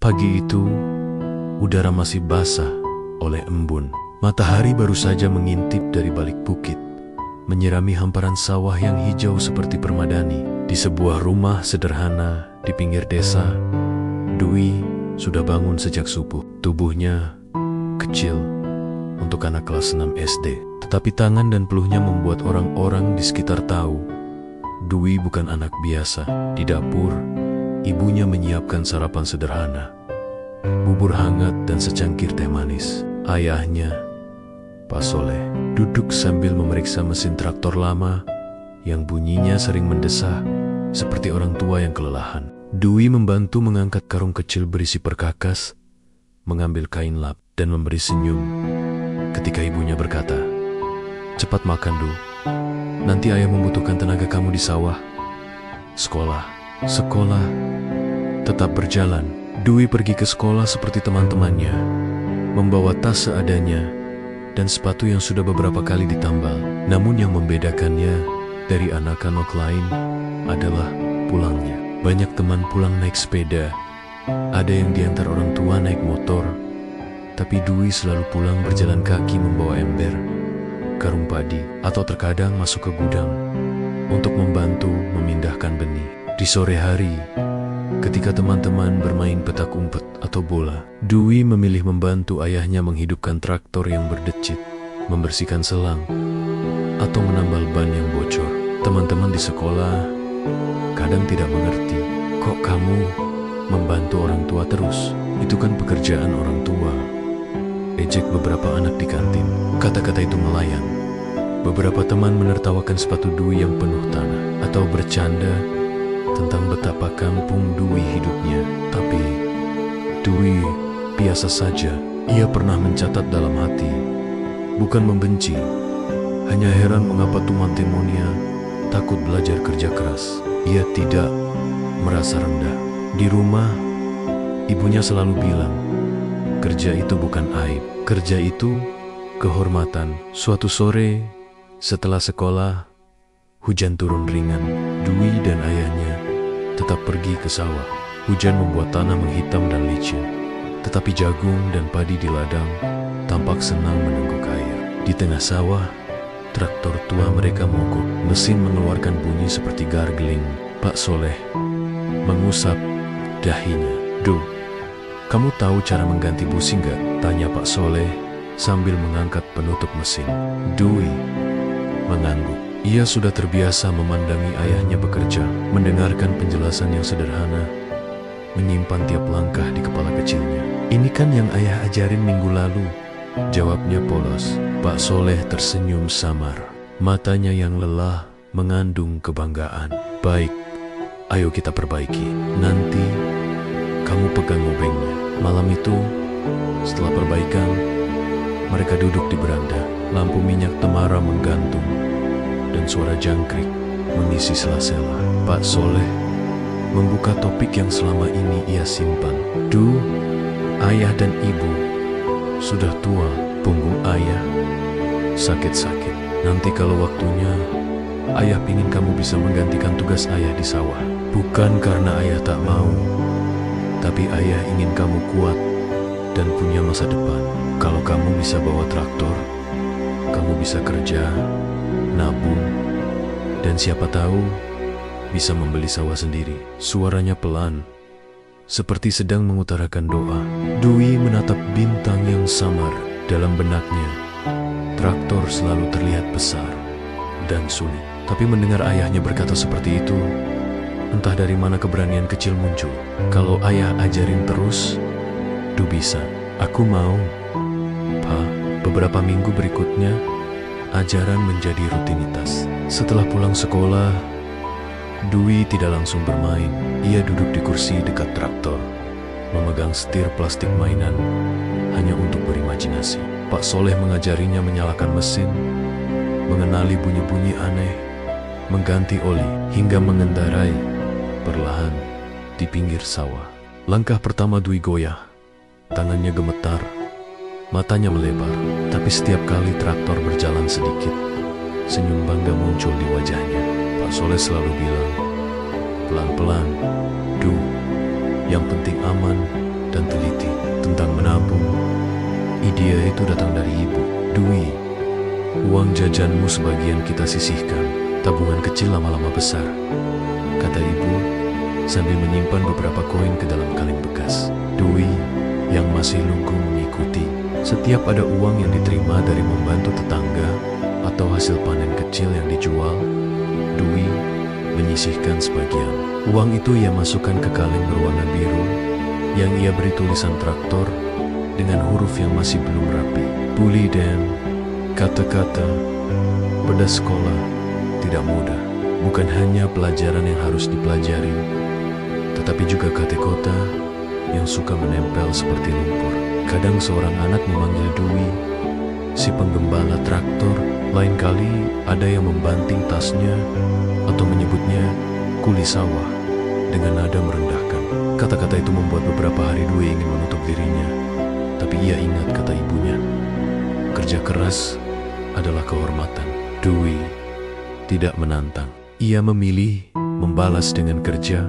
Pagi itu, udara masih basah oleh embun. Matahari baru saja mengintip dari balik bukit, menyirami hamparan sawah yang hijau seperti permadani. Di sebuah rumah sederhana di pinggir desa, Dwi sudah bangun sejak subuh. Tubuhnya kecil untuk anak kelas 6 SD, tetapi tangan dan peluhnya membuat orang-orang di sekitar tahu Dwi bukan anak biasa. Di dapur, ibunya menyiapkan sarapan sederhana, bubur hangat dan secangkir teh manis. Ayahnya, Pak Soleh, duduk sambil memeriksa mesin traktor lama yang bunyinya sering mendesah seperti orang tua yang kelelahan. Dwi membantu mengangkat karung kecil berisi perkakas, mengambil kain lap, dan memberi senyum ketika ibunya berkata, "Cepat makan, Du. Nanti ayah membutuhkan tenaga kamu di sawah." Sekolah tetap berjalan. Dwi pergi ke sekolah seperti teman-temannya, membawa tas seadanya dan sepatu yang sudah beberapa kali ditambal. Namun yang membedakannya dari anak-anak lain adalah pulangnya. Banyak teman pulang naik sepeda, ada yang diantar orang tua naik motor, tapi Dwi selalu pulang berjalan kaki membawa ember, karung padi, atau terkadang masuk ke gudang untuk membantu memindahkan benih. Di sore hari, ketika teman-teman bermain petak umpet atau bola, Dwi memilih membantu ayahnya menghidupkan traktor yang berdecit, membersihkan selang, atau menambal ban yang bocor. Teman-teman di sekolah kadang tidak mengerti, "Kok kamu membantu orang tua terus? Itu kan pekerjaan orang tua," ejek beberapa anak di kantin. Kata-kata itu melayang. Beberapa teman menertawakan sepatu Dwi yang penuh tanah, atau bercanda tentang betapa kampung Dwi hidupnya. Tapi Dwi biasa saja. Ia pernah mencatat dalam hati, bukan membenci, hanya heran mengapa Tumantemonia takut belajar kerja keras. Ia tidak merasa rendah. Di rumah, ibunya selalu bilang, kerja itu bukan aib, kerja itu kehormatan. Suatu sore, setelah sekolah, hujan turun ringan. Dwi dan ayahnya tetap pergi ke sawah. Hujan membuat tanah menghitam dan licin, tetapi jagung dan padi di ladang tampak senang menenggok air. Di tengah sawah, traktor tua mereka mogok. Mesin mengeluarkan bunyi seperti gargling. Pak Soleh mengusap dahinya. "Du, kamu tahu cara mengganti busi nggak?" tanya Pak Soleh sambil mengangkat penutup mesin. Dwi mengangguk. Ia sudah terbiasa memandangi ayahnya bekerja, mendengarkan penjelasan yang sederhana, menyimpan tiap langkah di kepala kecilnya. "Ini kan yang ayah ajarin minggu lalu," jawabnya polos. Pak Soleh tersenyum samar. Matanya yang lelah mengandung kebanggaan. "Baik, ayo kita perbaiki. Nanti kamu pegang obengnya." Malam itu, setelah perbaikan, mereka duduk di beranda. Lampu minyak temara menggantung dan suara jangkrik mengisi sela-sela. Pak Soleh membuka topik yang selama ini ia simpan. "Du, ayah dan ibu sudah tua. Punggung ayah sakit-sakit. Nanti kalau waktunya, ayah pingin kamu bisa menggantikan tugas ayah di sawah. Bukan karena ayah tak mau, tapi ayah ingin kamu kuat dan punya masa depan. Kalau kamu bisa bawa traktor, kamu bisa kerja, nabung, dan siapa tahu bisa membeli sawah sendiri." Suaranya pelan, seperti sedang mengutarakan doa. Dwi menatap bintang yang samar. Dalam benaknya, traktor selalu terlihat besar dan sulit. Tapi mendengar ayahnya berkata seperti itu, entah dari mana keberanian kecil muncul. "Kalau ayah ajarin terus, Du bisa." "Aku mau, Pa." Beberapa minggu berikutnya, ajaran menjadi rutinitas. Setelah pulang sekolah, Dwi tidak langsung bermain. Ia duduk di kursi dekat traktor, memegang setir plastik mainan hanya untuk berimajinasi. Pak Soleh mengajarinya menyalakan mesin, mengenali bunyi-bunyi aneh, mengganti oli, hingga mengendarai perlahan di pinggir sawah. Langkah pertama Dwi goyah, tangannya gemetar, matanya melebar. Tapi setiap kali traktor berjalan sedikit, senyum bangga muncul di wajahnya. Pak Soleh selalu bilang, "Pelan-pelan, Du. Yang penting aman dan teliti. Tentang menabung, ide itu datang dari ibu. Dwi, uang jajanmu sebagian kita sisihkan, tabungan kecil lama-lama besar, kata ibu sambil menyimpan beberapa koin ke dalam kaleng bekas. Dwi yang masih lugu mengikuti. Setiap ada uang yang diterima dari membantu tetangga atau hasil panen kecil yang dijual, Dwi menyisihkan sebagian. Uang itu ia masukkan ke kaleng berwarna biru yang ia beri tulisan traktor dengan huruf yang masih belum rapi. Puli dan kata-kata pada sekolah tidak mudah. Bukan hanya pelajaran yang harus dipelajari, tetapi juga kata-kata yang suka menempel seperti lumpur. Kadang seorang anak memanggil Dwi si penggembala traktor, lain kali ada yang membanting tasnya atau menyebutnya kuli sawah dengan nada merendahkan. Kata-kata itu membuat beberapa hari Dwi ingin menutup dirinya, tapi ia ingat kata ibunya, kerja keras adalah kehormatan. Dwi tidak menantang. Ia memilih membalas dengan kerja,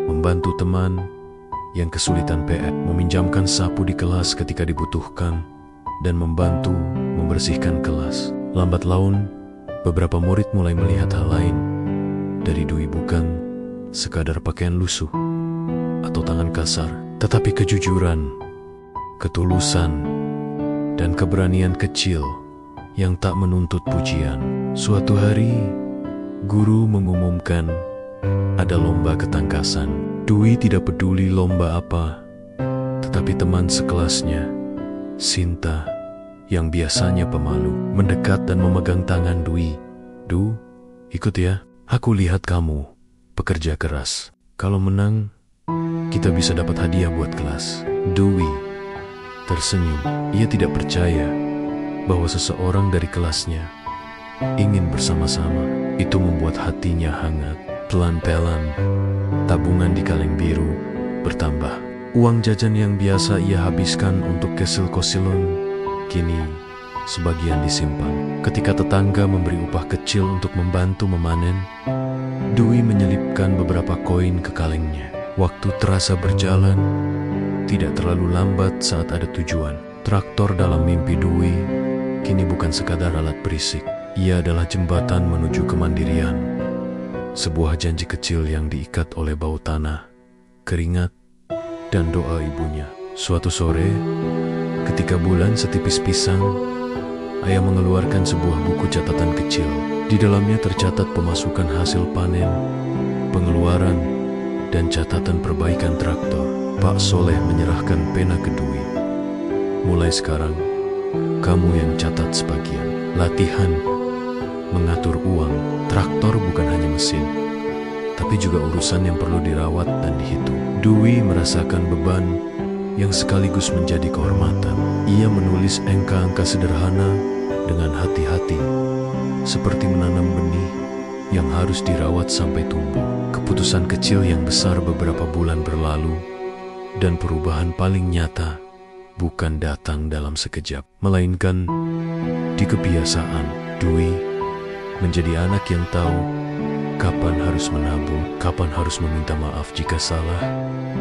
membantu teman yang kesulitan PR, meminjamkan sapu di kelas ketika dibutuhkan, dan membantu membersihkan kelas. Lambat laun, beberapa murid mulai melihat hal lain dari Dwi, bukan sekadar pakaian lusuh atau tangan kasar, tetapi kejujuran, ketulusan, dan keberanian kecil yang tak menuntut pujian. Suatu hari, guru mengumumkan ada lomba ketangkasan. Dwi tidak peduli lomba apa, tetapi teman sekelasnya, Sinta, yang biasanya pemalu, mendekat dan memegang tangan Dwi. Du, ikut ya. Aku lihat kamu pekerja keras. Kalau menang, kita bisa dapat hadiah buat kelas. Dwi tersenyum. Ia tidak percaya bahwa seseorang dari kelasnya ingin bersama-sama. Itu membuat hatinya hangat. Pelan-pelan, tabungan di kaleng biru bertambah. Uang jajan yang biasa ia habiskan untuk kesil-kosilon, kini sebagian disimpan. Ketika tetangga memberi upah kecil untuk membantu memanen, Dwi menyelipkan beberapa koin ke kalengnya. Waktu terasa berjalan, tidak terlalu lambat saat ada tujuan. Traktor dalam mimpi Dwi kini bukan sekadar alat berisik. Ia adalah jembatan menuju kemandirian. Sebuah janji kecil yang diikat oleh bau tanah, keringat, dan doa ibunya. Suatu sore, ketika bulan setipis pisang, ayah mengeluarkan sebuah buku catatan kecil. Di dalamnya tercatat pemasukan hasil panen, pengeluaran, dan catatan perbaikan traktor. Pak Soleh menyerahkan pena ke Dwi. Mulai sekarang, kamu yang catat sebagian. Latihan mengatur uang. Traktor bukan hanya mesin, tapi juga urusan yang perlu dirawat dan dihitung. Dwi merasakan beban yang sekaligus menjadi kehormatan. Ia menulis angka-angka sederhana dengan hati-hati, seperti menanam benih yang harus dirawat sampai tumbuh. Keputusan kecil yang besar beberapa bulan berlalu, dan perubahan paling nyata bukan datang dalam sekejap, melainkan di kebiasaan. Dwi menjadi anak yang tahu kapan harus menabung, kapan harus meminta maaf jika salah,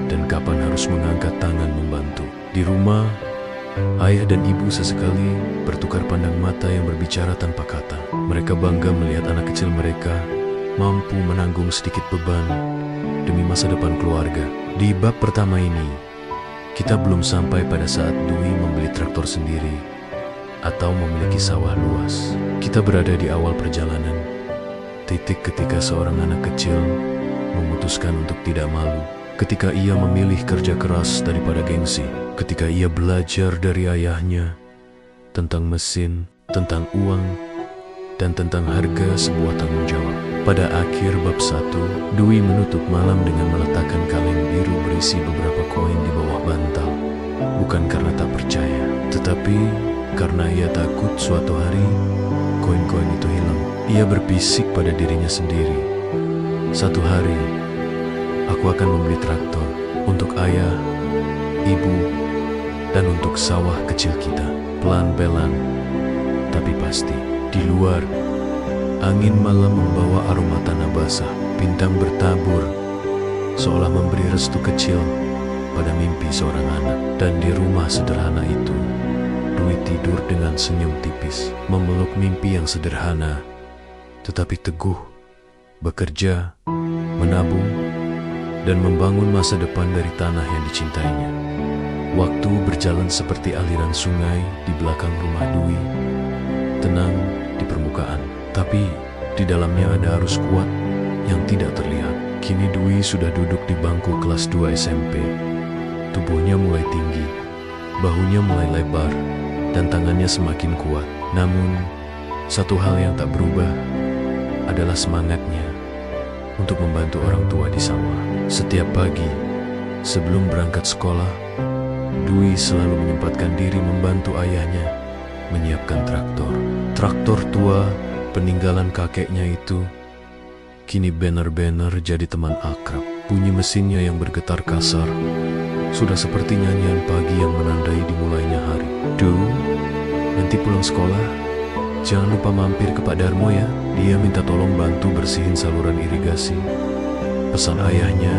dan kapan harus mengangkat tangan membantu. Di rumah, ayah dan ibu sesekali bertukar pandang mata yang berbicara tanpa kata. Mereka bangga melihat anak kecil mereka mampu menanggung sedikit beban demi masa depan keluarga. Di bab pertama ini, kita belum sampai pada saat Dwi membeli traktor sendiri atau memiliki sawah luas. Kita berada di awal perjalanan, titik ketika seorang anak kecil memutuskan untuk tidak malu, ketika ia memilih kerja keras daripada gengsi, ketika ia belajar dari ayahnya tentang mesin, tentang uang, dan tentang harga sebuah tanggung jawab. Pada akhir bab 1, Dwi menutup malam dengan meletakkan kaleng biru berisi beberapa koin di bawah bantal. Bukan karena tak percaya, tetapi karena ia takut suatu hari koin-koin itu hilang. Ia berbisik pada dirinya sendiri, "Satu hari, aku akan membeli traktor untuk ayah, ibu, dan untuk sawah kecil kita." Pelan-pelan, tapi pasti. Di luar, angin malam membawa aroma tanah basah. Bintang bertabur, seolah memberi restu kecil pada mimpi seorang anak. Dan di rumah sederhana itu, Dwi tidur dengan senyum tipis, memeluk mimpi yang sederhana, tetapi teguh, bekerja, menabung, dan membangun masa depan dari tanah yang dicintainya. Waktu berjalan seperti aliran sungai di belakang rumah Dwi, tenang di permukaan, tapi di dalamnya ada arus kuat yang tidak terlihat. Kini Dwi sudah duduk di bangku kelas 2 SMP. Tubuhnya mulai tinggi, bahunya mulai lebar, dan tangannya semakin kuat. Namun, satu hal yang tak berubah adalah semangatnya untuk membantu orang tua di sawah. Setiap pagi, sebelum berangkat sekolah, Dwi selalu menyempatkan diri membantu ayahnya menyiapkan traktor. Traktor tua peninggalan kakeknya itu kini benar-benar jadi teman akrab. Bunyi mesinnya yang bergetar kasar sudah seperti nyanyian pagi yang menandai dimulainya hari. Nanti pulang sekolah, jangan lupa mampir ke Pak Darmo ya. Dia minta tolong bantu bersihin saluran irigasi, pesan ayahnya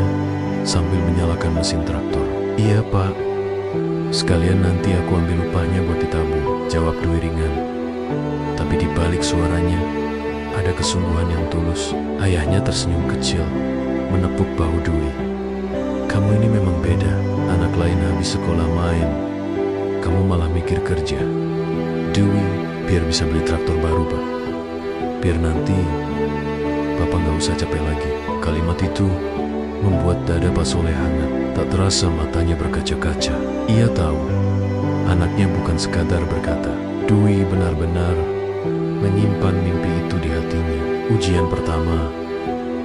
sambil menyalakan mesin traktor. Iya Pak, sekalian nanti aku ambil upahnya buat ditabung, jawab Dwi ringan. Tapi di balik suaranya ada kesungguhan yang tulus. Ayahnya tersenyum kecil, menepuk bahu Dwi. Kamu ini memang beda, anak lain habis sekolah main, kamu malah mikir kerja. Dwi, biar bisa beli traktor baru Pak. Biar nanti Papa gak usah capek lagi. Kalimat itu membuat dada Pak Soleh hangat. Tak terasa matanya berkaca-kaca. Ia tahu anaknya bukan sekadar berkata. Dwi benar-benar menyimpan mimpi itu di hatinya. Ujian pertama,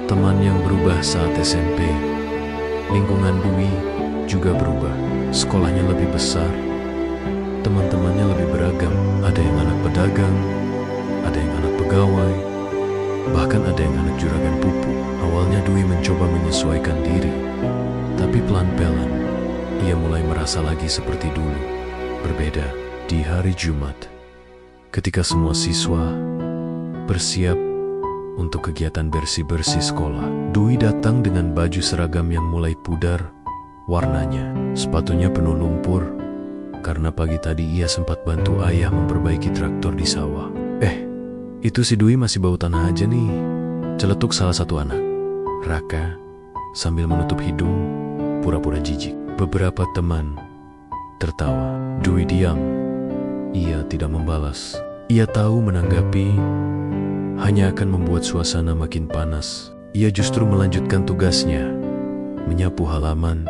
teman yang berubah saat SMP. Lingkungan Dwi juga berubah. Sekolahnya lebih besar, teman-temannya lebih beragam. Ada yang anak pedagang, ada yang anak pegawai, bahkan ada yang anak juragan pupuk. Awalnya Dwi mencoba menyesuaikan diri, tapi pelan-pelan ia mulai merasa lagi seperti dulu. Berbeda di hari Jumat, ketika semua siswa bersiap untuk kegiatan bersih-bersih sekolah. Dwi datang dengan baju seragam yang mulai pudar warnanya. Sepatunya penuh lumpur, karena pagi tadi ia sempat bantu ayah memperbaiki traktor di sawah. Itu si Dwi masih bau tanah aja nih, celetuk salah satu anak, Raka, sambil menutup hidung, pura-pura jijik. Beberapa teman tertawa. Dwi diam. Ia tidak membalas. Ia tahu menanggapi hanya akan membuat suasana makin panas. Ia justru melanjutkan tugasnya, menyapu halaman,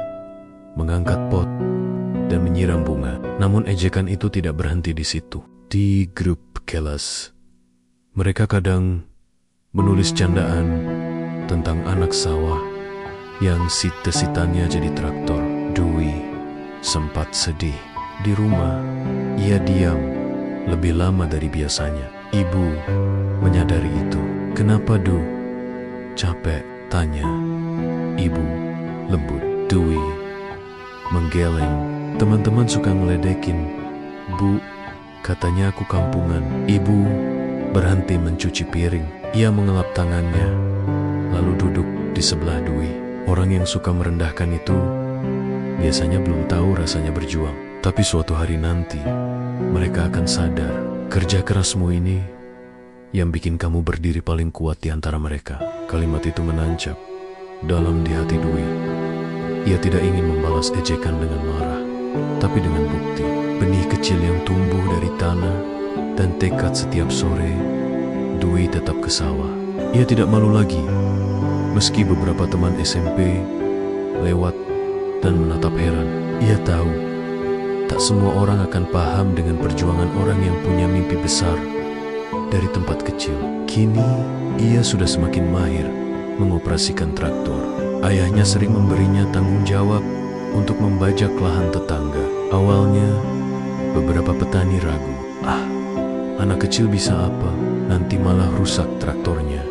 mengangkat pot, dan menyiram bunga. Namun ejekan itu tidak berhenti di situ. Di grup kelas, mereka kadang menulis candaan tentang anak sawah yang sita-sitanya jadi traktor. Dwi sempat sedih. Di rumah, ia diam lebih lama dari biasanya. Ibu menyadari itu. Kenapa, Du? Capek, tanya. Ibu lembut. Dwi menggeleng. Teman-teman suka ngeledekin. Bu, katanya aku kampungan. Ibu berhenti mencuci piring. Ia mengelap tangannya, lalu duduk di sebelah Dwi. Orang yang suka merendahkan itu biasanya belum tahu rasanya berjuang. Tapi suatu hari nanti, mereka akan sadar, kerja kerasmu ini yang bikin kamu berdiri paling kuat di antara mereka. Kalimat itu menancap dalam di hati Dwi. Ia tidak ingin membalas ejekan dengan marah, tapi dengan bukti. Benih kecil yang tumbuh dari tanah dan tekad setiap sore, Dwi tetap ke sawah. Ia tidak malu lagi, meski beberapa teman SMP lewat dan menatap heran. Ia tahu, tak semua orang akan paham dengan perjuangan orang yang punya mimpi besar dari tempat kecil. Kini, ia sudah semakin mahir mengoperasikan traktor. Ayahnya sering memberinya tanggung jawab untuk membajak lahan tetangga. Awalnya, beberapa petani ragu. Anak kecil bisa apa? Nanti malah rusak traktornya,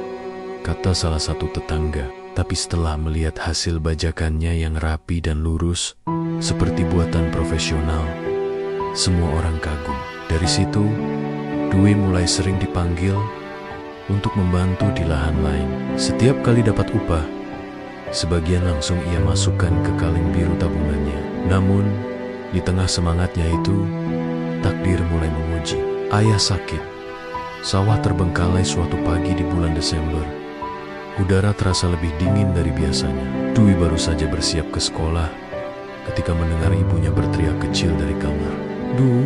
kata salah satu tetangga. Tapi setelah melihat hasil bajakannya yang rapi dan lurus, seperti buatan profesional, semua orang kagum. Dari situ, Dwi mulai sering dipanggil untuk membantu di lahan lain. Setiap kali dapat upah, Sebagian langsung ia masukkan ke kaleng biru tabungannya. Namun, di tengah semangatnya itu, takdir mulai menguji. Ayah sakit. Sawah terbengkalai suatu pagi di bulan Desember. Udara terasa lebih dingin dari biasanya. Dwi baru saja bersiap ke sekolah ketika mendengar ibunya berteriak kecil dari kamar. "Du,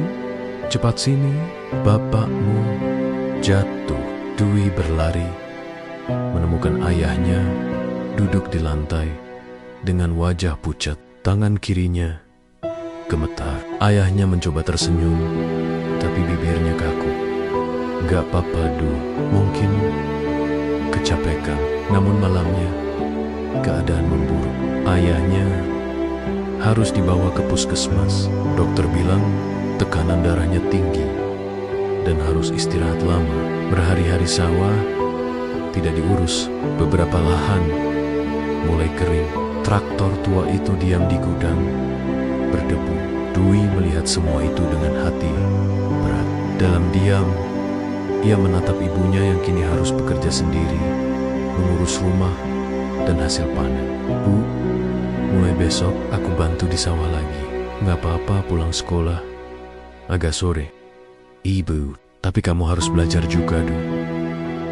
cepat sini, bapakmu jatuh." Dwi berlari, menemukan ayahnya duduk di lantai dengan wajah pucat. Tangan kirinya gemetar. Ayahnya mencoba tersenyum, tapi bibirnya kaku. "Gak apa-apa, Du, mungkin kecapekan." Namun malamnya, keadaan memburuk. Ayahnya harus dibawa ke puskesmas. Dokter bilang tekanan darahnya tinggi dan harus istirahat lama. Berhari-hari sawah tidak diurus. Beberapa lahan mulai kering. Traktor tua itu diam di gudang, berdebu. Dwi melihat semua itu dengan hati berat. Dalam diam, ia menatap ibunya yang kini harus bekerja sendiri, mengurus rumah dan hasil panen. "Bu, mulai besok aku bantu di sawah lagi." "Nggak apa-apa pulang sekolah agak sore." "Ibu, tapi kamu harus belajar juga, Du.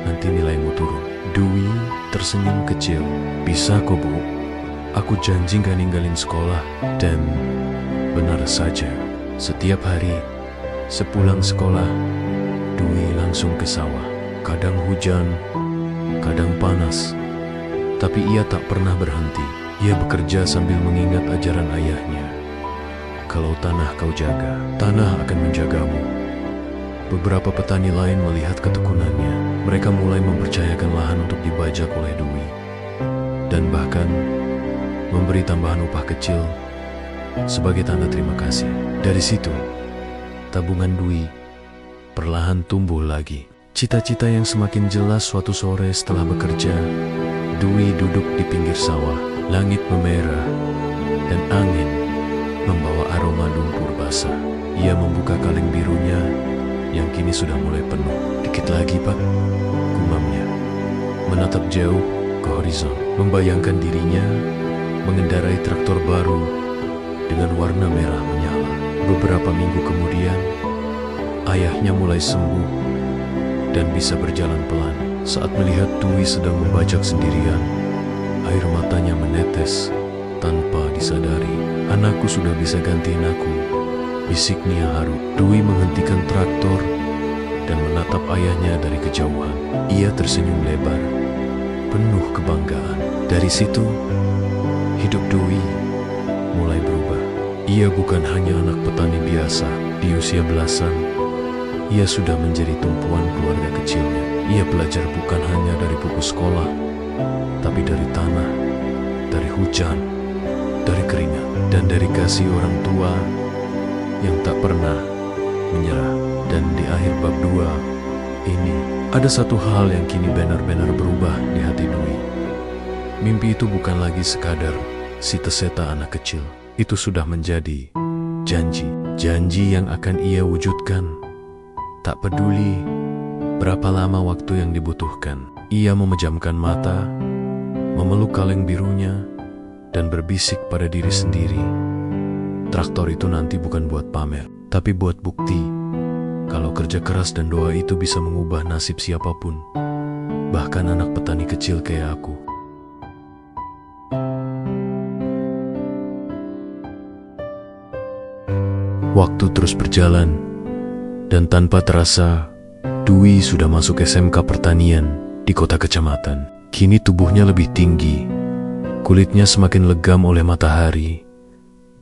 Nanti nilaimu turun." Dwi tersenyum kecil. "Bisa kok, Bu. Aku janji gak ninggalin sekolah." Dan benar saja, setiap hari sepulang sekolah, Dwi langsung ke sawah. Kadang hujan, kadang panas, tapi ia tak pernah berhenti. Ia bekerja sambil mengingat ajaran ayahnya. Kalau tanah kau jaga, tanah akan menjagamu. Beberapa petani lain melihat ketekunannya. Mereka mulai mempercayakan lahan untuk dibajak oleh Dwi, dan bahkan memberi tambahan upah kecil sebagai tanda terima kasih. Dari situ, tabungan Dwi perlahan tumbuh lagi. Cita-cita yang semakin jelas. Suatu sore setelah bekerja, Dwi duduk di pinggir sawah. Langit memerah dan angin membawa aroma lumpur basah. Ia membuka kaleng birunya yang kini sudah mulai penuh. "Dikit lagi, Pak," gumamnya. Menatap jauh ke horizon, membayangkan dirinya mengendarai traktor baru dengan warna merah menyala. Beberapa minggu kemudian, ayahnya mulai sembuh dan bisa berjalan pelan. Saat melihat Dwi sedang membajak sendirian, air matanya menetes tanpa disadari. "Anakku sudah bisa gantiin aku," bisiknya haru. Dwi menghentikan traktor dan menatap ayahnya dari kejauhan. Ia tersenyum lebar, penuh kebanggaan. Dari situ, hidup Dwi mulai berubah. Ia bukan hanya anak petani biasa. Di usia belasan, ia sudah menjadi tumpuan keluarga kecilnya. Ia belajar bukan hanya dari buku sekolah, tapi dari tanah, dari hujan, dari keringat, dan dari kasih orang tua yang tak pernah menyerah. Dan di akhir bab 2 ini, ada satu hal yang kini benar-benar berubah di hati Dwi. Mimpi itu bukan lagi sekadar cita-cita anak kecil. Itu sudah menjadi janji. Janji yang akan ia wujudkan. Tak peduli berapa lama waktu yang dibutuhkan. Ia memejamkan mata, memeluk kaleng birunya, dan berbisik pada diri sendiri. Traktor itu nanti bukan buat pamer, tapi buat bukti kalau kerja keras dan doa itu bisa mengubah nasib siapapun, bahkan anak petani kecil kayak aku. Waktu terus berjalan, dan tanpa terasa, Dwi sudah masuk SMK Pertanian di kota kecamatan. Kini tubuhnya lebih tinggi, kulitnya semakin legam oleh matahari,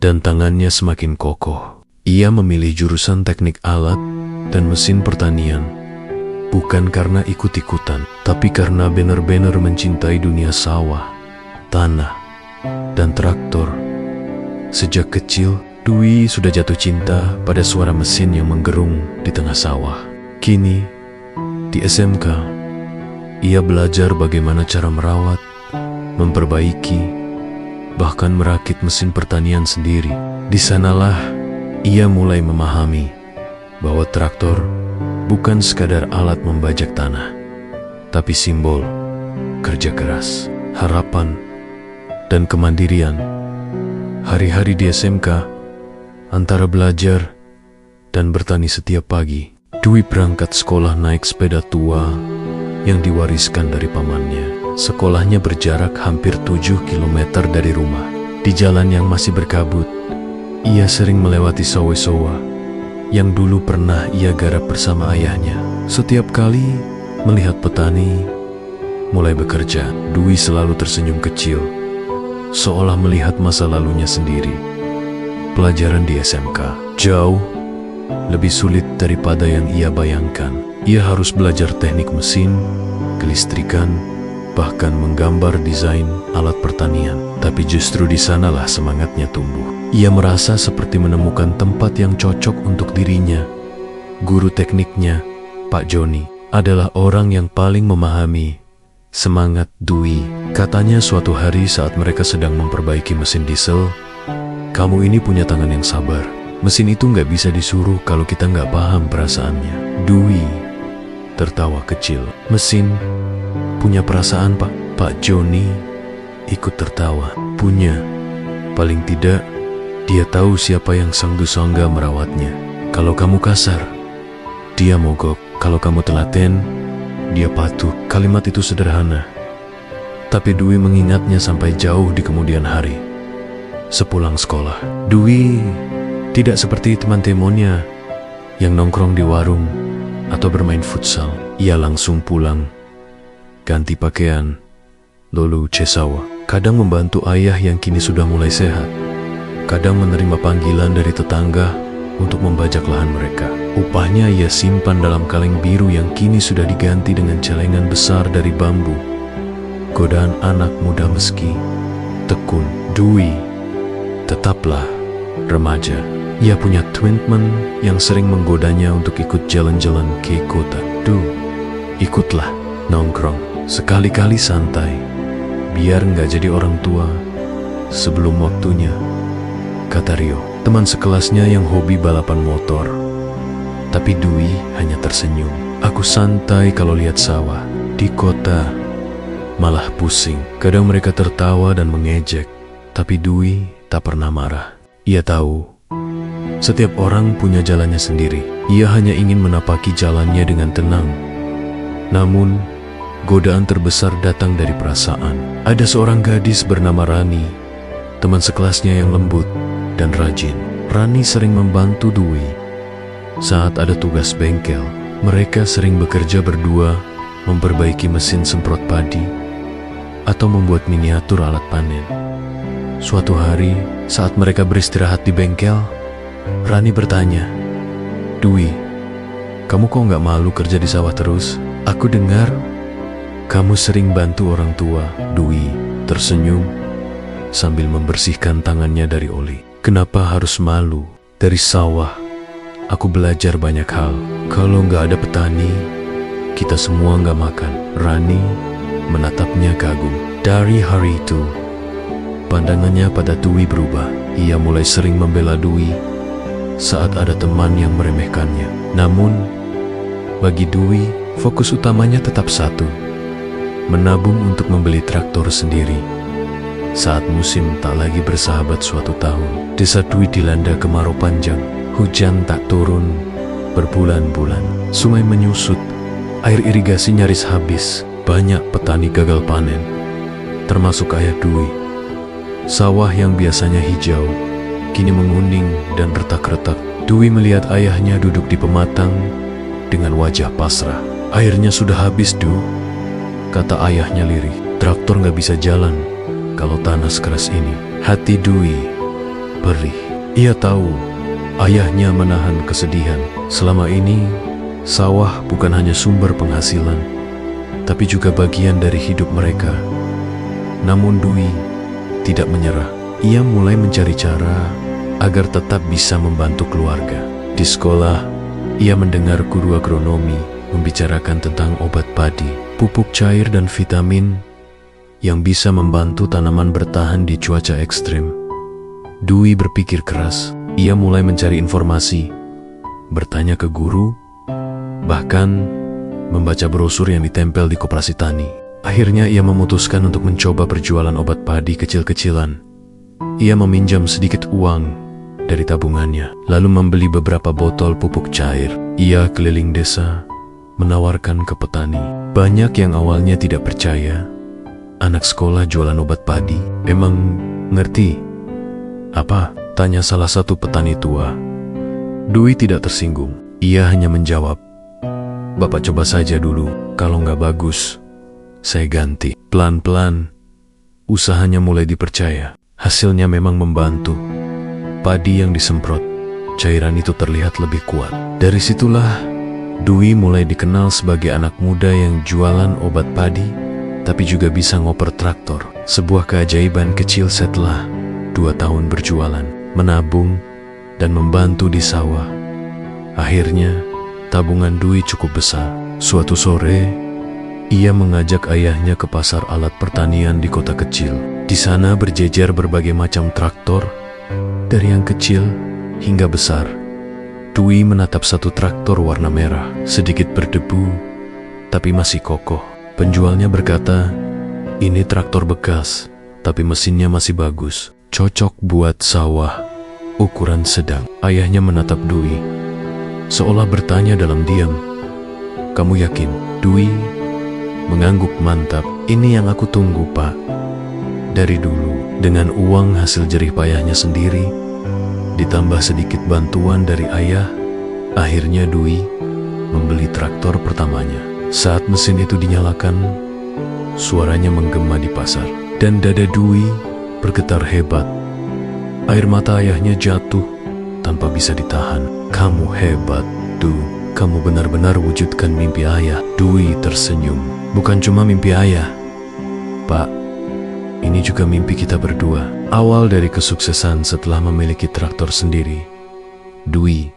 dan tangannya semakin kokoh. Ia memilih jurusan teknik alat dan mesin pertanian, bukan karena ikut-ikutan, tapi karena benar-benar mencintai dunia sawah, tanah, dan traktor. Sejak kecil, Dwi sudah jatuh cinta pada suara mesin yang menggerung di tengah sawah. Kini, di SMK, ia belajar bagaimana cara merawat, memperbaiki, bahkan merakit mesin pertanian sendiri. Di sanalah ia mulai memahami bahwa traktor bukan sekadar alat membajak tanah, tapi simbol kerja keras, harapan, dan kemandirian. Hari-hari di SMK, antara belajar dan bertani setiap pagi, Dwi berangkat sekolah naik sepeda tua yang diwariskan dari pamannya. Sekolahnya berjarak hampir 7 km dari rumah. Di jalan yang masih berkabut, ia sering melewati sawah-sawah yang dulu pernah ia garap bersama ayahnya. Setiap kali melihat petani mulai bekerja, Dwi selalu tersenyum kecil, seolah melihat masa lalunya sendiri. Pelajaran di SMK jauh lebih sulit daripada yang ia bayangkan. Ia harus belajar teknik mesin, kelistrikan, bahkan menggambar desain alat pertanian. Tapi justru di sanalah semangatnya tumbuh. Ia merasa seperti menemukan tempat yang cocok untuk dirinya. Guru tekniknya, Pak Joni, adalah orang yang paling memahami semangat Dwi. Katanya suatu hari saat mereka sedang memperbaiki mesin diesel, "Kamu ini punya tangan yang sabar. Mesin itu nggak bisa disuruh kalau kita nggak paham perasaannya." Dwi tertawa kecil. "Mesin punya perasaan, Pak?" Pak Joni ikut tertawa. "Punya. Paling tidak, dia tahu siapa yang sanggup-sangga merawatnya. Kalau kamu kasar, dia mogok. Kalau kamu telaten, dia patuh." Kalimat itu sederhana, tapi Dwi mengingatnya sampai jauh di kemudian hari. Sepulang sekolah, Dwi tidak seperti teman-temannya yang nongkrong di warung atau bermain futsal. Ia langsung pulang, ganti pakaian, lalu cesawa. Kadang membantu ayah yang kini sudah mulai sehat. Kadang menerima panggilan dari tetangga untuk membajak lahan mereka. Upahnya ia simpan dalam kaleng biru yang kini sudah diganti dengan celengan besar dari bambu. Godaan anak muda meski tekun. Dwi tetaplah remaja. Ia punya teman yang sering menggodanya untuk ikut jalan-jalan ke kota. Ikutlah nongkrong, sekali-kali santai, biar nggak jadi orang tua sebelum waktunya," kata Rio, teman sekelasnya yang hobi balapan motor. Tapi Dwi hanya tersenyum. "Aku santai kalau lihat sawah. Di kota malah pusing." Kadang mereka tertawa dan mengejek, tapi Dwi tak pernah marah. Ia tahu setiap orang punya jalannya sendiri. Ia hanya ingin menapaki jalannya dengan tenang. Namun, godaan terbesar datang dari perasaan. Ada seorang gadis bernama Rani, teman sekelasnya yang lembut dan rajin. Rani sering membantu Dwi saat ada tugas bengkel. Mereka sering bekerja berdua, memperbaiki mesin semprot padi atau membuat miniatur alat panen. Suatu hari, saat mereka beristirahat di bengkel, Rani bertanya, "Dwi, kamu kok nggak malu kerja di sawah terus? Aku dengar kamu sering bantu orang tua." Dwi tersenyum sambil membersihkan tangannya dari oli. "Kenapa harus malu? Dari sawah aku belajar banyak hal. Kalau nggak ada petani, kita semua nggak makan." Rani menatapnya kagum. Dari hari itu, pandangannya pada Dwi berubah. Ia mulai sering membela Dwi saat ada teman yang meremehkannya. Namun, bagi Dwi, fokus utamanya tetap satu: menabung untuk membeli traktor sendiri. Saat musim tak lagi bersahabat suatu tahun, desa Dwi dilanda kemarau panjang. Hujan tak turun berbulan-bulan. Sungai menyusut, air irigasi nyaris habis. Banyak petani gagal panen, termasuk ayah Dwi. Sawah yang biasanya hijau kini menguning dan retak-retak. Dwi melihat ayahnya duduk di pematang dengan wajah pasrah. "Airnya sudah habis, Du," kata ayahnya lirih. "Traktor nggak bisa jalan kalau tanah sekeras ini." Hati Dwi perih. Ia tahu ayahnya menahan kesedihan. Selama ini, sawah bukan hanya sumber penghasilan, tapi juga bagian dari hidup mereka. Namun Dwi tidak menyerah. Ia mulai mencari cara agar tetap bisa membantu keluarga. Di sekolah, ia mendengar guru agronomi membicarakan tentang obat padi, pupuk cair dan vitamin yang bisa membantu tanaman bertahan di cuaca ekstrim. Dwi berpikir keras. Ia mulai mencari informasi, bertanya ke guru, bahkan membaca brosur yang ditempel di koperasi tani. Akhirnya ia memutuskan untuk mencoba berjualan obat padi kecil-kecilan. Ia meminjam sedikit uang dari tabungannya, lalu membeli beberapa botol pupuk cair. Ia keliling desa, menawarkan ke petani. Banyak yang awalnya tidak percaya. Anak sekolah jualan obat padi, emang ngerti? Apa? Tanya salah satu petani tua. Dwi tidak tersinggung. Ia hanya menjawab, "Bapak coba saja dulu, kalau nggak bagus, saya ganti." Pelan-pelan, usahanya mulai dipercaya. Hasilnya memang membantu. Padi yang disemprot, cairan itu terlihat lebih kuat. Dari situlah, Dwi mulai dikenal sebagai anak muda yang jualan obat padi, tapi juga bisa ngoper traktor. Sebuah keajaiban kecil setelah 2 tahun berjualan, menabung, dan membantu di sawah. Akhirnya, tabungan Dwi cukup besar. Suatu sore, ia mengajak ayahnya ke pasar alat pertanian di kota kecil. Di sana berjejer berbagai macam traktor, dari yang kecil hingga besar. Dwi menatap satu traktor warna merah, sedikit berdebu, tapi masih kokoh. Penjualnya berkata, "Ini traktor bekas, tapi mesinnya masih bagus. Cocok buat sawah, ukuran sedang." Ayahnya menatap Dwi, seolah bertanya dalam diam, "Kamu yakin?" Dwi mengangguk mantap. "Ini yang aku tunggu, Pak. Dari dulu." Dengan uang hasil jerih payahnya sendiri, ditambah sedikit bantuan dari ayah, akhirnya Dwi membeli traktor pertamanya. Saat mesin itu dinyalakan, suaranya menggema di pasar, dan dada Dwi bergetar hebat. Air mata ayahnya jatuh tanpa bisa ditahan. "Kamu hebat, Du. Kamu benar-benar wujudkan mimpi ayah." Dwi tersenyum. "Bukan cuma mimpi ayah, Pak. Ini juga mimpi kita berdua." Awal dari kesuksesan setelah memiliki traktor sendiri, Dwi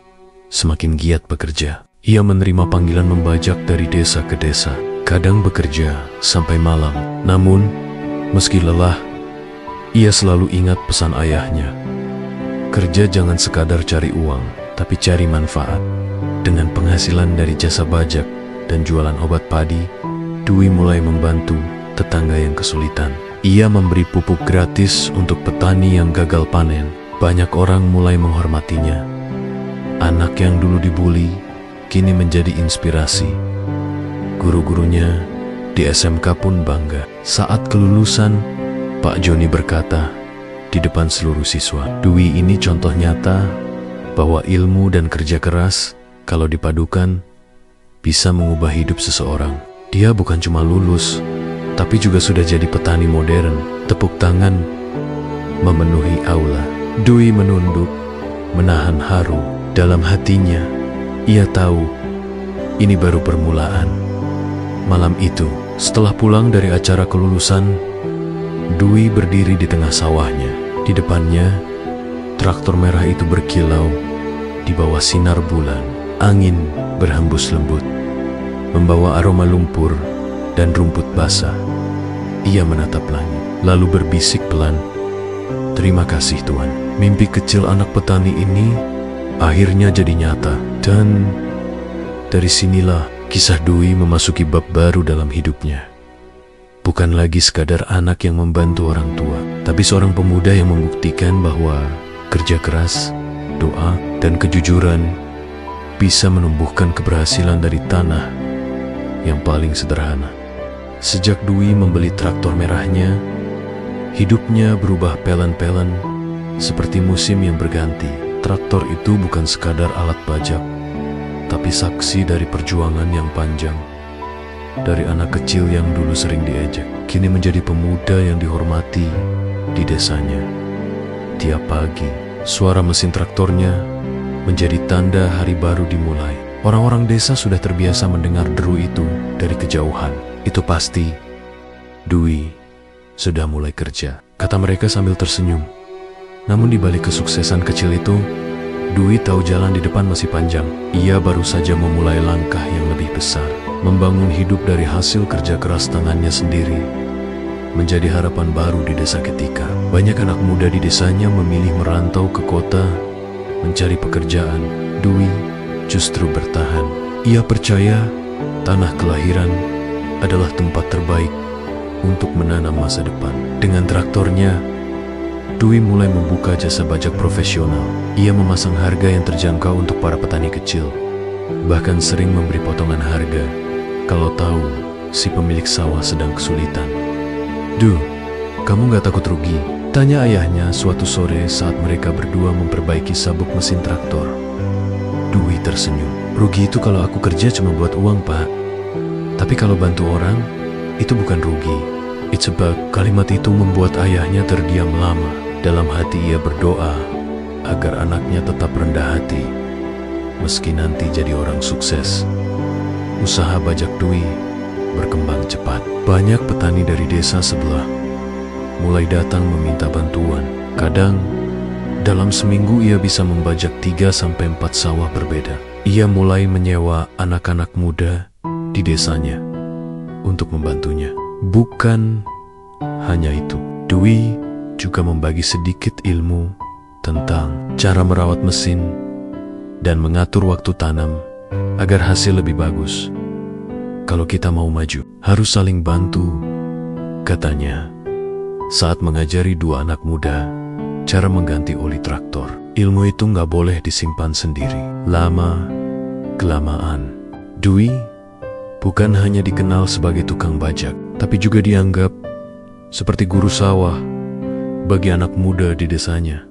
semakin giat bekerja. Ia menerima panggilan membajak dari desa ke desa, kadang bekerja sampai malam. Namun, meski lelah, ia selalu ingat pesan ayahnya. Kerja jangan sekadar cari uang, tapi cari manfaat. Dengan penghasilan dari jasa bajak dan jualan obat padi, Dwi mulai membantu tetangga yang kesulitan. Ia memberi pupuk gratis untuk petani yang gagal panen. Banyak orang mulai menghormatinya. Anak yang dulu dibuli, kini menjadi inspirasi. Guru-gurunya di SMK pun bangga. Saat kelulusan, Pak Joni berkata di depan seluruh siswa, "Dwi ini contoh nyata bahwa ilmu dan kerja keras, kalau dipadukan, bisa mengubah hidup seseorang." Dia bukan cuma lulus, tapi juga sudah jadi petani modern. Tepuk tangan memenuhi aula. Dwi menunduk, menahan haru. Dalam hatinya, ia tahu ini baru permulaan. Malam itu, setelah pulang dari acara kelulusan, Dwi berdiri di tengah sawahnya. Di depannya, traktor merah itu berkilau di bawah sinar bulan. Angin berhembus lembut, membawa aroma lumpur dan rumput basah. Ia menatap langit, lalu berbisik pelan, "Terima kasih Tuhan." Mimpi kecil anak petani ini akhirnya jadi nyata. Dan dari sinilah kisah Dwi memasuki bab baru dalam hidupnya. Bukan lagi sekadar anak yang membantu orang tua, tapi seorang pemuda yang membuktikan bahwa kerja keras, doa, dan kejujuran bisa menumbuhkan keberhasilan dari tanah yang paling sederhana. Sejak Dwi membeli traktor merahnya, hidupnya berubah pelan-pelan seperti musim yang berganti. Traktor itu bukan sekadar alat bajak, tapi saksi dari perjuangan yang panjang. Dari anak kecil yang dulu sering diejek, kini menjadi pemuda yang dihormati di desanya. Tiap pagi, suara mesin traktornya menjadi tanda hari baru dimulai. Orang-orang desa sudah terbiasa mendengar deru itu dari kejauhan. Itu pasti Dwi sudah mulai kerja, kata mereka sambil tersenyum. Namun di balik kesuksesan kecil itu, Dwi tahu jalan di depan masih panjang. Ia baru saja memulai langkah yang lebih besar, membangun hidup dari hasil kerja keras tangannya sendiri, menjadi harapan baru di desa ketika. Banyak anak muda di desanya memilih merantau ke kota, mencari pekerjaan. Dwi justru bertahan. Ia percaya tanah kelahiran adalah tempat terbaik untuk menanam masa depan. Dengan traktornya, Dwi mulai membuka jasa bajak profesional. Ia memasang harga yang terjangkau untuk para petani kecil, bahkan sering memberi potongan harga kalau tahu si pemilik sawah sedang kesulitan. "Du, kamu gak takut rugi?" tanya ayahnya suatu sore saat mereka berdua memperbaiki sabuk mesin traktor. Dwi tersenyum. "Rugi itu kalau aku kerja cuma buat uang, Pak. Tapi kalau bantu orang, itu bukan rugi. It's about..." Kalimat itu membuat ayahnya terdiam lama. Dalam hati ia berdoa agar anaknya tetap rendah hati, meski nanti jadi orang sukses. Usaha bajak Dwi berkembang cepat. Banyak petani dari desa sebelah mulai datang meminta bantuan. Kadang, dalam seminggu ia bisa membajak 3-4 sawah berbeda. Ia mulai menyewa anak-anak muda di desanya untuk membantunya. Bukan hanya itu, Dwi juga membagi sedikit ilmu tentang cara merawat mesin dan mengatur waktu tanam agar hasil lebih bagus. "Kalau kita mau maju, harus saling bantu," katanya saat mengajari 2 anak muda cara mengganti oli traktor. Ilmu itu nggak boleh disimpan sendiri. Lama-kelamaan, Dwi bukan hanya dikenal sebagai tukang bajak, tapi juga dianggap seperti guru sawah bagi anak muda di desanya.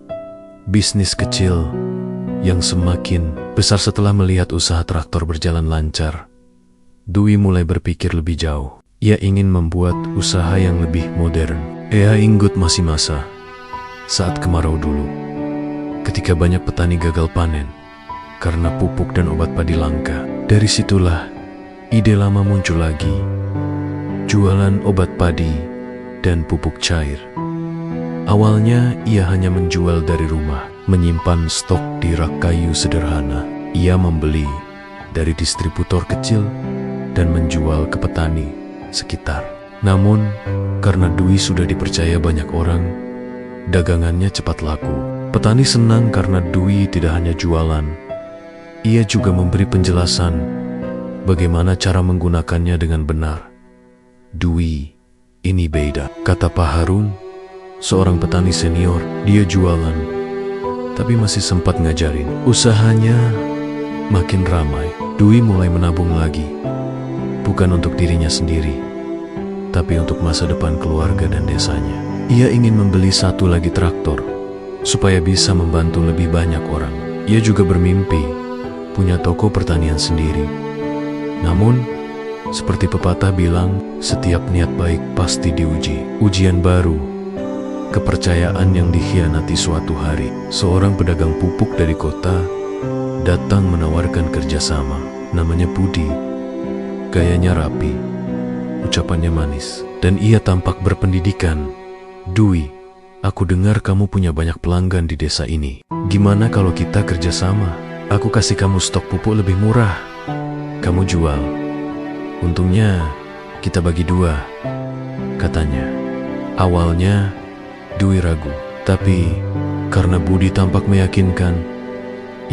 Bisnis kecil yang semakin besar setelah melihat usaha traktor berjalan lancar. Dwi mulai berpikir lebih jauh. Ia ingin membuat usaha yang lebih modern. Ia ingat masih masa saat kemarau dulu, ketika banyak petani gagal panen karena pupuk dan obat padi langka. Dari situlah ide lama muncul lagi, jualan obat padi dan pupuk cair. Awalnya ia hanya menjual dari rumah, menyimpan stok di rak kayu sederhana. Ia membeli dari distributor kecil dan menjual ke petani sekitar. Namun, karena Dwi sudah dipercaya banyak orang, dagangannya cepat laku. Petani senang karena Dwi tidak hanya jualan, ia juga memberi penjelasan bagaimana cara menggunakannya dengan benar. "Dwi, ini beda," kata Pak Harun, seorang petani senior. Dia jualan, tapi masih sempat ngajarin. Usahanya makin ramai. Dwi mulai menabung lagi, bukan untuk dirinya sendiri, tapi untuk masa depan keluarga dan desanya. Ia ingin membeli 1 lagi traktor, supaya bisa membantu lebih banyak orang. Ia juga bermimpi punya toko pertanian sendiri. Namun, seperti pepatah bilang, setiap niat baik pasti diuji. Ujian baru, kepercayaan yang dikhianati. Suatu hari, seorang pedagang pupuk dari kota datang menawarkan kerjasama. Namanya Budi, gayanya rapi, ucapannya manis, dan ia tampak berpendidikan. "Dwi, aku dengar kamu punya banyak pelanggan di desa ini. Gimana kalau kita kerjasama? Aku kasih kamu stok pupuk lebih murah. Kamu jual. Untungnya kita bagi 2, katanya. Awalnya Dwi ragu, tapi karena Budi tampak meyakinkan,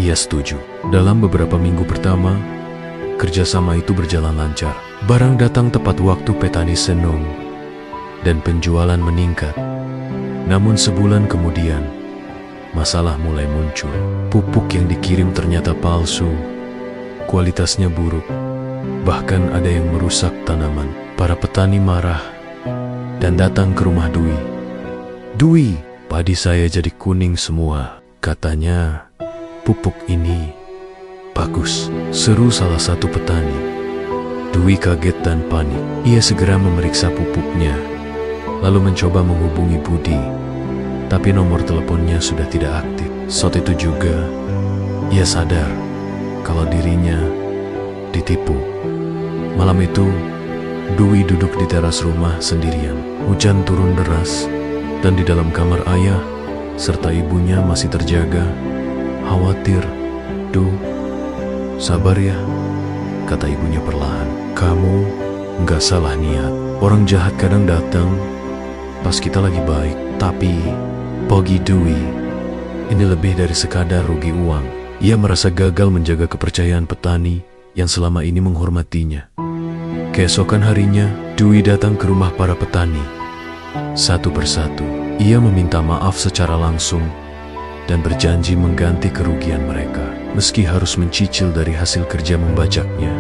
ia setuju. Dalam beberapa minggu pertama, kerjasama itu berjalan lancar. Barang datang tepat waktu, petani senang, dan penjualan meningkat. Namun sebulan kemudian, masalah mulai muncul. Pupuk yang dikirim ternyata palsu, kualitasnya buruk, bahkan ada yang merusak tanaman. Para petani marah dan datang ke rumah Dwi. "Dwi, padi saya jadi kuning semua. Katanya pupuk ini bagus," seru salah satu petani. Dwi kaget dan panik. Ia segera memeriksa pupuknya, lalu mencoba menghubungi Budi, tapi nomor teleponnya sudah tidak aktif. Saat itu juga, ia sadar kalau dirinya ditipu. Malam itu, Dwi duduk di teras rumah sendirian. Hujan turun deras, dan di dalam kamar ayah serta ibunya masih terjaga. Khawatir. "Du, sabar ya," kata ibunya perlahan. "Kamu nggak salah niat. Orang jahat kadang datang pas kita lagi baik. Tapi bagi Dwi, ini lebih dari sekadar rugi uang." Ia merasa gagal menjaga kepercayaan petani yang selama ini menghormatinya. Keesokan harinya, Dwi datang ke rumah para petani. Satu persatu, ia meminta maaf secara langsung dan berjanji mengganti kerugian mereka, meski harus mencicil dari hasil kerja membajaknya.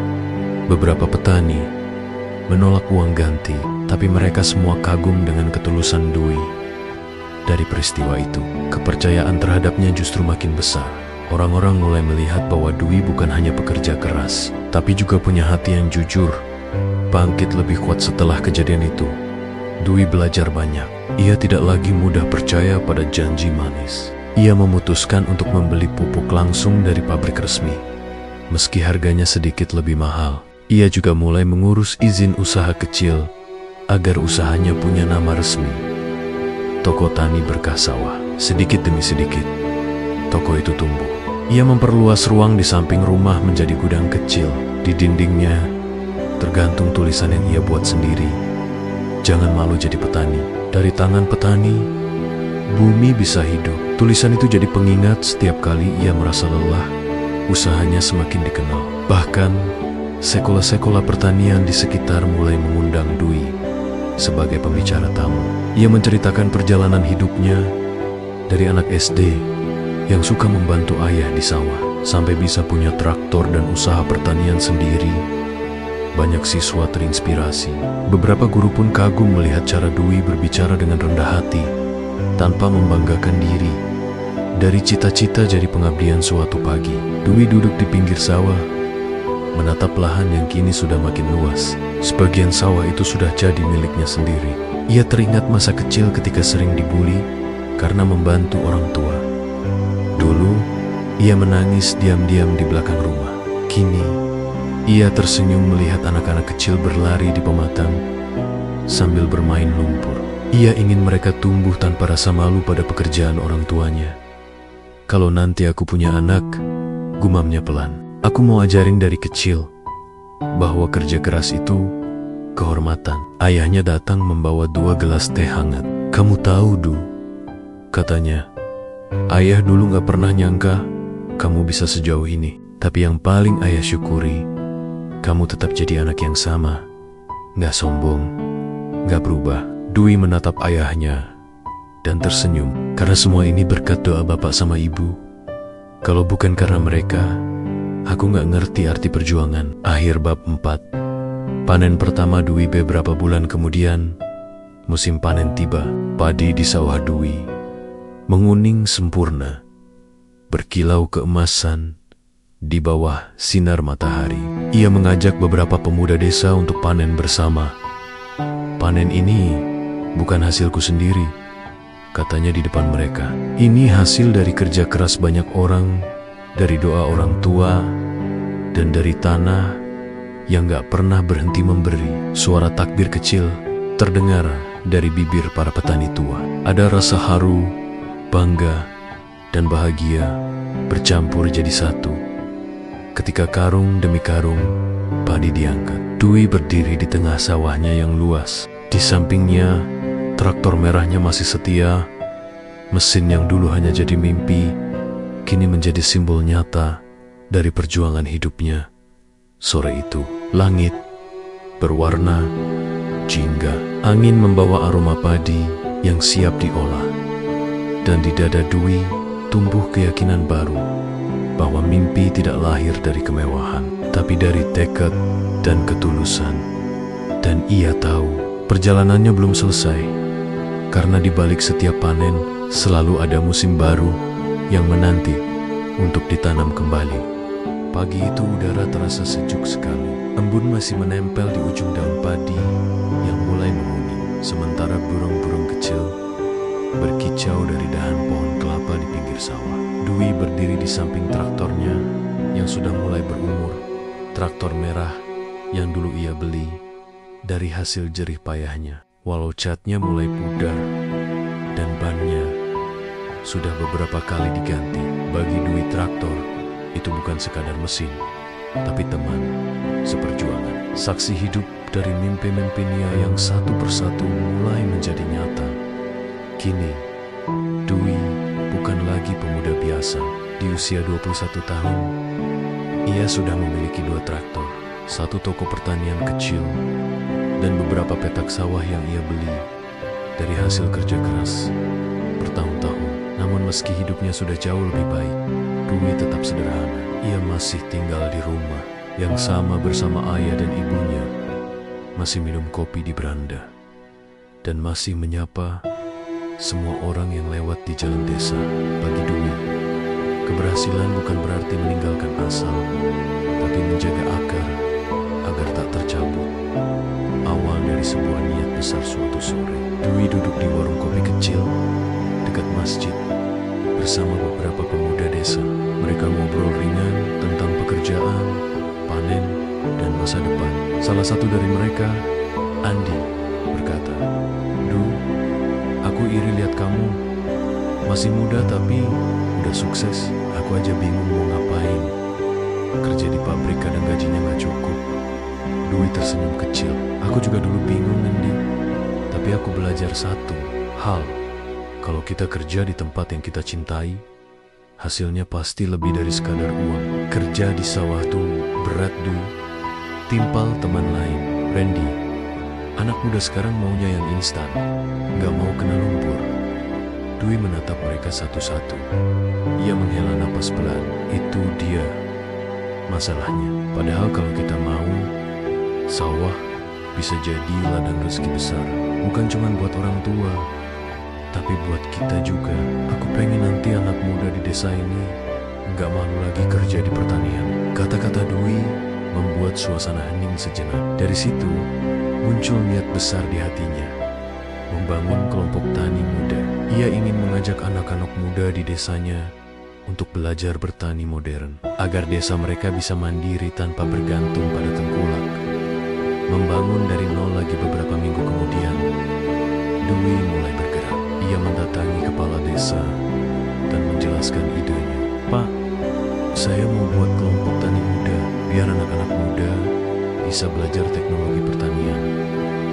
Beberapa petani menolak uang ganti, tapi mereka semua kagum dengan ketulusan Dwi. Dari peristiwa itu, kepercayaan terhadapnya justru makin besar. Orang-orang mulai melihat bahwa Dwi bukan hanya pekerja keras, tapi juga punya hati yang jujur. Bangkit lebih kuat setelah kejadian itu. Dwi belajar banyak. Ia tidak lagi mudah percaya pada janji manis. Ia memutuskan untuk membeli pupuk langsung dari pabrik resmi. Meski harganya sedikit lebih mahal, ia juga mulai mengurus izin usaha kecil agar usahanya punya nama resmi. Toko Tani Berkah Sawah. Sedikit demi sedikit, toko itu tumbuh. Ia memperluas ruang di samping rumah menjadi gudang kecil. Di dindingnya tergantung tulisan yang ia buat sendiri. Jangan malu jadi petani. Dari tangan petani, bumi bisa hidup. Tulisan itu jadi pengingat setiap kali ia merasa lelah. Usahanya semakin dikenal. Bahkan, sekolah-sekolah pertanian di sekitar mulai mengundang Dwi sebagai pembicara tamu. Ia menceritakan perjalanan hidupnya dari anak SD yang suka membantu ayah di sawah, sampai bisa punya traktor dan usaha pertanian sendiri. Banyak siswa terinspirasi. Beberapa guru pun kagum melihat cara Dwi berbicara dengan rendah hati, tanpa membanggakan diri. Dari cita-cita jadi pengabdian suatu pagi, Dwi duduk di pinggir sawah, menatap lahan yang kini sudah makin luas. Sebagian sawah itu sudah jadi miliknya sendiri. Ia teringat masa kecil ketika sering dibuli karena membantu orang tua. Dulu, ia menangis diam-diam di belakang rumah. Kini, ia tersenyum melihat anak-anak kecil berlari di pematang sambil bermain lumpur. Ia ingin mereka tumbuh tanpa rasa malu pada pekerjaan orang tuanya. Kalau nanti aku punya anak, gumamnya pelan, aku mau ajarin dari kecil bahwa kerja keras itu kehormatan. Ayahnya datang membawa 2 gelas teh hangat. Kamu tahu, Du, katanya, ayah dulu gak pernah nyangka kamu bisa sejauh ini. Tapi yang paling ayah syukuri, kamu tetap jadi anak yang sama, gak sombong, gak berubah. Dwi menatap ayahnya dan tersenyum, karena semua ini berkat doa bapak sama ibu. Kalau bukan karena mereka, aku gak ngerti arti perjuangan. Akhir bab 4. Panen pertama Dwi. Beberapa bulan kemudian, musim panen tiba. Padi di sawah Dwi menguning sempurna, berkilau keemasan di bawah sinar matahari. Ia mengajak beberapa pemuda desa untuk panen bersama. Panen ini bukan hasilku sendiri, katanya di depan mereka. Ini hasil dari kerja keras banyak orang, dari doa orang tua, dan dari tanah yang gak pernah berhenti memberi. Suara takbir kecil terdengar dari bibir para petani tua. Ada rasa haru, bangga, dan bahagia bercampur jadi satu. Ketika karung demi karung padi diangkat, Dwi berdiri di tengah sawahnya yang luas. Di sampingnya, traktor merahnya masih setia. Mesin yang dulu hanya jadi mimpi, kini menjadi simbol nyata dari perjuangan hidupnya. Sore itu, langit berwarna jingga. Angin membawa aroma padi yang siap diolah. Dan di dada Dwi tumbuh keyakinan baru bahwa mimpi tidak lahir dari kemewahan, tapi dari tekad dan ketulusan. Dan ia tahu perjalanannya belum selesai, karena di balik setiap panen selalu ada musim baru yang menanti untuk ditanam kembali. Pagi itu udara terasa sejuk sekali. Embun masih menempel di ujung daun padi yang mulai menguning, sementara burung-burung kecil berkicau dari dahan pohon kelapa di pinggir sawah. Dwi berdiri di samping traktornya yang sudah mulai berumur. Traktor merah yang dulu ia beli dari hasil jerih payahnya. Walau catnya mulai pudar dan bannya sudah beberapa kali diganti, bagi Dwi traktor itu bukan sekadar mesin, tapi teman seperjuangan. Saksi hidup dari mimpi-mimpinya yang satu persatu mulai menjadi nyata. Kini, Dwi bukan lagi pemuda biasa. Di usia 21 tahun, ia sudah memiliki 2 traktor, 1 toko pertanian kecil, dan beberapa petak sawah yang ia beli dari hasil kerja keras bertahun-tahun. Namun meski hidupnya sudah jauh lebih baik, Dwi tetap sederhana. Ia masih tinggal di rumah yang sama bersama ayah dan ibunya, masih minum kopi di beranda, dan masih menyapa semua orang yang lewat di jalan desa. Bagi Dwi, keberhasilan bukan berarti meninggalkan asal, tapi menjaga akar agar tak tercabut. Awal dari sebuah niat besar suatu sore, Dwi duduk di warung kopi kecil dekat masjid bersama beberapa pemuda desa. Mereka ngobrol ringan tentang pekerjaan, panen, dan masa depan. Salah satu dari mereka, Andi, berkata, "Du, aku iri lihat kamu. Masih muda tapi udah sukses. Aku aja bingung mau ngapain. Kerja di pabrik kadang gajinya gak cukup." Dwi tersenyum kecil. "Aku juga dulu bingung, Andi. Tapi aku belajar satu hal. Kalau kita kerja di tempat yang kita cintai, hasilnya pasti lebih dari sekadar uang. Kerja di sawah tuh berat, Du. Timpal teman lain, Randy. Anak muda sekarang maunya yang instan, gak mau kena lumpur." Dwi menatap mereka satu-satu. Ia menghela napas pelan. Itu dia masalahnya. Padahal kalau kita mau, sawah bisa jadi ladang rezeki besar. Bukan cuma buat orang tua, tapi buat kita juga. Aku pengen nanti anak muda di desa ini nggak malu lagi kerja di pertanian. Kata-kata Dwi membuat suasana hening sejenak. Dari situ muncul niat besar di hatinya, membangun kelompok tani muda. Ia ingin mengajak anak-anak muda di desanya untuk belajar bertani modern, agar desa mereka bisa mandiri tanpa bergantung pada tengkulak. Membangun dari nol lagi. Beberapa minggu kemudian, Dwi mulai bergerak. Ia mendatangi kepala desa dan menjelaskan idenya. "Pak, saya mau buat kelompok tani muda, biar anak-anak muda bisa belajar teknologi pertanian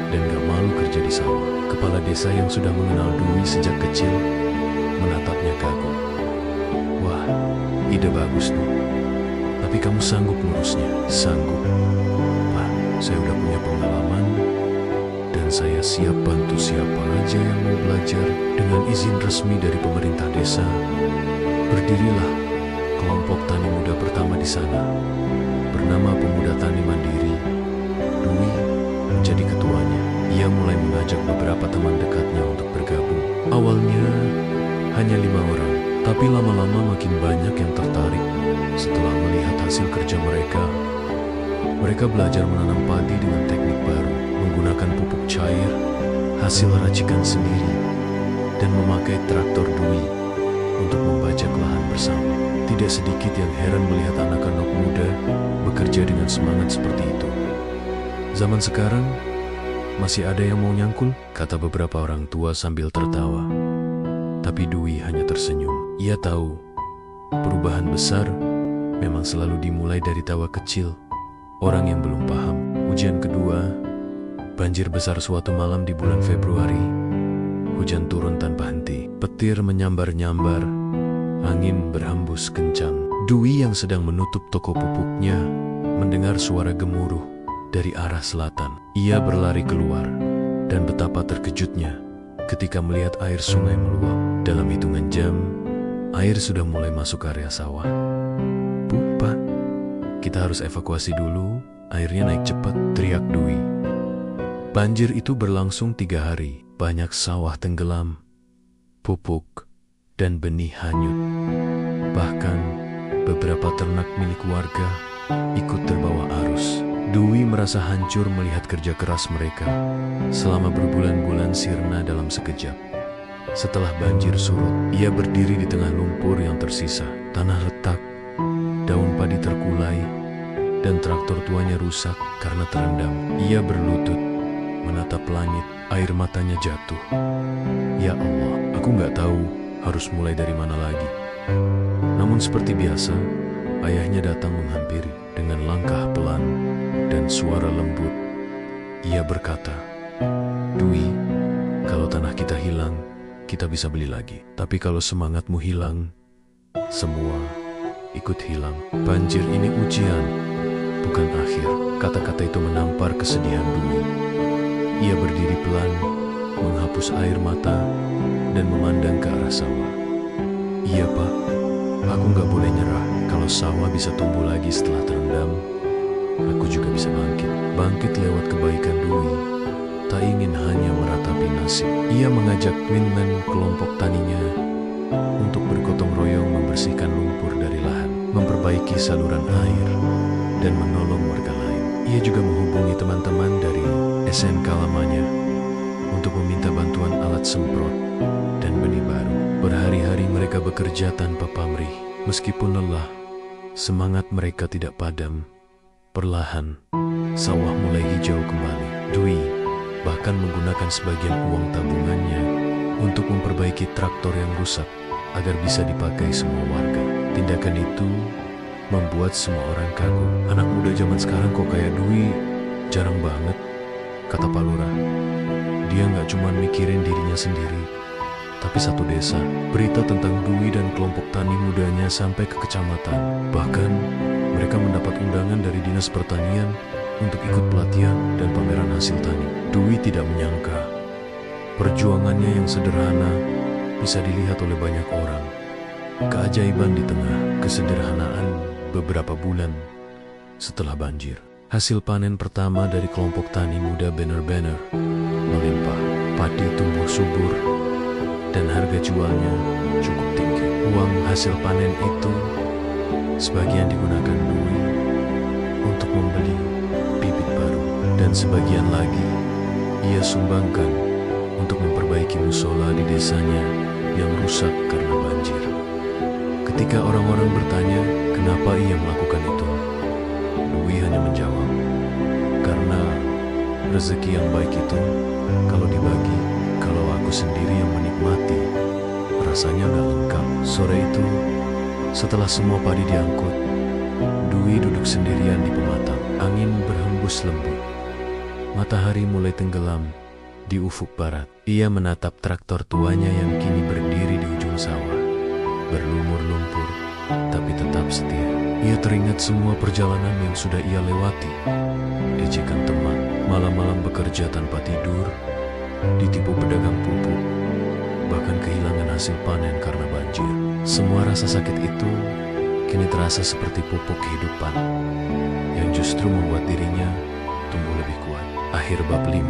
dan gak malu kerja di sawah." Kepala desa yang sudah mengenal Dwi sejak kecil menatapnya kagum. "Wah, ide bagus tuh. Tapi kamu sanggup ngurusnya?" "Sanggup, Pak. Saya udah punya pengalaman dan saya siap bantu siapa aja yang mau belajar. Dengan izin resmi dari pemerintah desa, berdirilah kelompok tani muda pertama di sana, bernama Pemuda Tani Mandiri." Dwi menjadi ketuanya. Ia mulai mengajak beberapa teman dekatnya untuk bergabung. Awalnya hanya 5 orang, tapi lama-lama makin banyak yang tertarik. Setelah melihat hasil kerja mereka belajar menanam padi dengan teknik baru, menggunakan pupuk cair, hasil racikan sendiri, dan memakai traktor Dwi untuk membajak lahan bersama. Tidak sedikit yang heran melihat anak-anak muda bekerja dengan semangat seperti itu. "Zaman sekarang masih ada yang mau nyangkul?" kata beberapa orang tua sambil tertawa. Tapi Dwi hanya tersenyum. Ia tahu perubahan besar memang selalu dimulai dari tawa kecil orang yang belum paham. Ujian kedua, banjir besar suatu malam di bulan Februari. Hujan turun tanpa henti. Petir menyambar-nyambar, angin berhembus kencang. Dwi yang sedang menutup toko pupuknya mendengar suara gemuruh dari arah selatan. Ia berlari keluar, dan betapa terkejutnya ketika melihat air sungai meluap. Dalam hitungan jam, air sudah mulai masuk ke area sawah. "Bu, Pak, kita harus evakuasi dulu, airnya naik cepat," teriak Dwi. Banjir itu berlangsung 3 hari. Banyak sawah tenggelam, pupuk dan benih hanyut. Bahkan beberapa ternak milik warga ikut terbawa arus. Dwi merasa hancur melihat kerja keras mereka selama berbulan-bulan sirna dalam sekejap. Setelah banjir surut, ia berdiri di tengah lumpur yang tersisa. Tanah retak, daun padi terkulai, dan traktor tuanya rusak karena terendam. Ia berlutut, menatap langit, air matanya jatuh. "Ya Allah, aku gak tahu harus mulai dari mana lagi." Namun seperti biasa, ayahnya datang menghampiri dengan langkah pelan dan suara lembut. Ia berkata, "Dwi, kalau tanah kita hilang, kita bisa beli lagi. Tapi kalau semangatmu hilang, semua ikut hilang. Banjir ini ujian, bukan akhir." Kata-kata itu menampar kesedihan Dwi. Ia berdiri pelan, menghapus air mata, dan memandang ke arah sawah. Iya Pak, aku nggak boleh nyerah. Kalau sawah bisa tumbuh lagi setelah terendam, aku juga bisa bangkit. Bangkit lewat kebaikan Dwi, tak ingin hanya meratapi nasib. Ia mengajak Min dan kelompok taninya untuk bergotong royong membersihkan lumpur dari lahan, memperbaiki saluran air, dan menolong warga lain. Ia juga menghubungi teman-teman dari SNK lamanya untuk meminta bantuan alat semprot dan benih baru. Berhari-hari mereka bekerja tanpa pamrih. Meskipun lelah, semangat mereka tidak padam. Perlahan, sawah mulai hijau kembali. Dwi bahkan menggunakan sebagian uang tabungannya untuk memperbaiki traktor yang rusak agar bisa dipakai semua warga. Tindakan itu membuat semua orang kagum. Anak muda zaman sekarang kok kayak Dwi, jarang banget, kata Pak Lurah. Dia nggak cuma mikirin dirinya sendiri, tapi satu desa. Berita tentang Dwi dan kelompok tani mudanya sampai ke kecamatan. Bahkan mereka mendapat undangan dari Dinas Pertanian untuk ikut pelatihan dan pameran hasil tani. Dwi tidak menyangka perjuangannya yang sederhana bisa dilihat oleh banyak orang. Keajaiban di tengah kesederhanaan beberapa bulan setelah banjir. Hasil panen pertama dari kelompok tani muda benar-benar melimpah. Padi tumbuh subur dan harga jualnya cukup tinggi. Uang hasil panen itu sebagian digunakan Dwi untuk membeli bibit baru, dan sebagian lagi ia sumbangkan untuk memperbaiki musola di desanya yang rusak karena banjir. Ketika orang-orang bertanya kenapa ia melakukan itu, Dwi hanya menjawab, karena rezeki yang baik itu kalau dibagi, kalau aku sendiri yang menikmati, rasanya gak lengkap. Sore itu, setelah semua padi diangkut, Dwi duduk sendirian di pematang. Angin berhembus lembut. Matahari mulai tenggelam di ufuk barat. Ia menatap traktor tuanya yang kini berdiri di ujung sawah, berlumur lumpur, tapi tetap setia. Ia teringat semua perjalanan yang sudah ia lewati. Ejekan teman, malam-malam bekerja tanpa tidur, ditipu pedagang pupuk, bahkan kehilangan hasil panen karena banjir. Semua rasa sakit itu kini terasa seperti pupuk kehidupan yang justru membuat dirinya tumbuh lebih kuat. Akhir bab 5.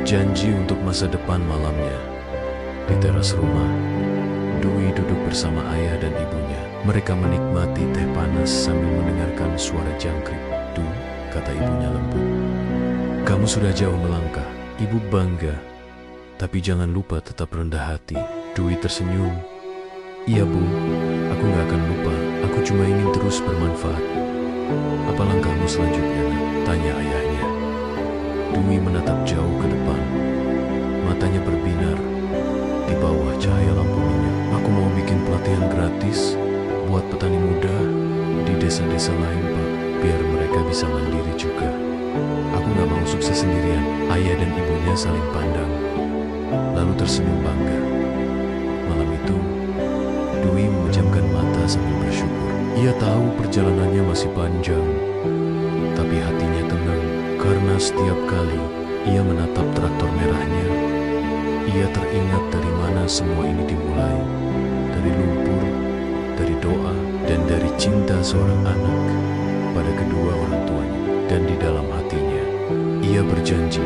Janji untuk masa depan malamnya. Di teras rumah, Dwi duduk bersama ayah dan ibunya. Mereka menikmati teh panas sambil mendengarkan suara jangkrik. "Du," kata ibunya lembut, "kamu sudah jauh melangkah." Ibu bangga, tapi jangan lupa tetap rendah hati. Dwi tersenyum. "Iya Bu, aku gak akan lupa. Aku cuma ingin terus bermanfaat." "Apa langkahmu selanjutnya, Nak?" tanya ayahnya. Dwi menatap jauh ke depan. Matanya berbinar di bawah cahaya lampu minyak. "Aku mau bikin pelatihan gratis buat petani muda di desa-desa lain, Pak. Biar mereka bisa mandiri juga. Aku gak mau sukses sendirian." Ayah dan ibunya saling pandang, lalu tersenyum bangga. Malam itu, Dwi memejamkan mata sambil bersyukur. Ia tahu perjalanannya masih panjang, tapi hatinya tenang karena setiap kali ia menatap traktor merahnya, ia teringat dari mana semua ini dimulai. Dari lumpur, dari doa, dan dari cinta seorang anak pada kedua orang tuanya. Dan di dalam hatinya, ia berjanji,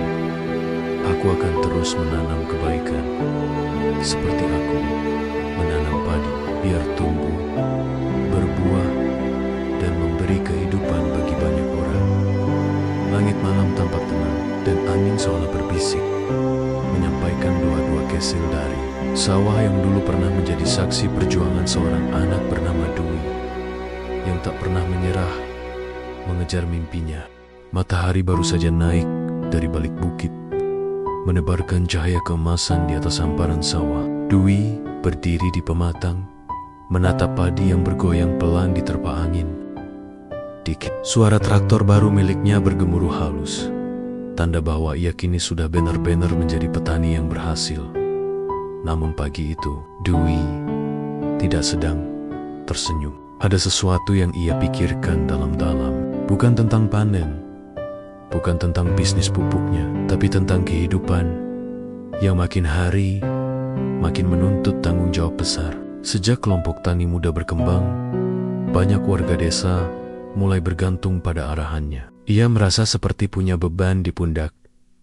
"Aku akan terus menanam kebaikan, seperti aku menanam padi, biar tumbuh, berbuah, dan memberi kehidupan bagi banyak orang." Langit malam tampak tenang, dan angin seolah berbisik, menyampaikan doa-doa kesil dari sawah yang dulu pernah menjadi saksi perjuangan seorang anak bernama Dwi, yang tak pernah menyerah mengejar mimpinya. Matahari baru saja naik dari balik bukit, menebarkan cahaya keemasan di atas hamparan sawah. Dwi berdiri di pematang, menatap padi yang bergoyang pelan diterpa angin. Dikit, suara traktor baru miliknya bergemuruh halus, tanda bahwa ia kini sudah benar-benar menjadi petani yang berhasil. Namun pagi itu, Dwi tidak sedang tersenyum. Ada sesuatu yang ia pikirkan dalam-dalam, bukan tentang panen, bukan tentang bisnis pupuknya, tapi tentang kehidupan yang makin hari makin menuntut tanggung jawab besar. Sejak kelompok tani muda berkembang, banyak warga desa mulai bergantung pada arahannya. Ia merasa seperti punya beban di pundak,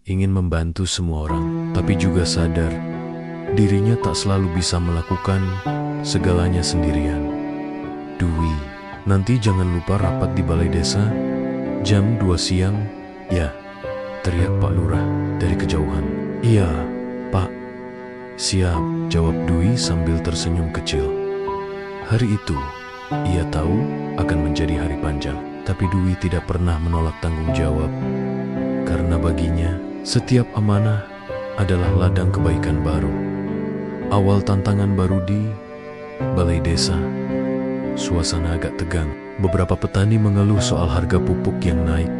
ingin membantu semua orang, tapi juga sadar dirinya tak selalu bisa melakukan segalanya sendirian. Dwi, nanti jangan lupa rapat di balai desa jam 2 siang, ya, teriak Pak Lurah dari kejauhan. Iya, Pak. Siap, jawab Dwi sambil tersenyum kecil. Hari itu, ia tahu akan menjadi hari panjang, tapi Dwi tidak pernah menolak tanggung jawab. Karena baginya, setiap amanah adalah ladang kebaikan baru. Awal tantangan baru di balai desa. Suasana agak tegang. Beberapa petani mengeluh soal harga pupuk yang naik,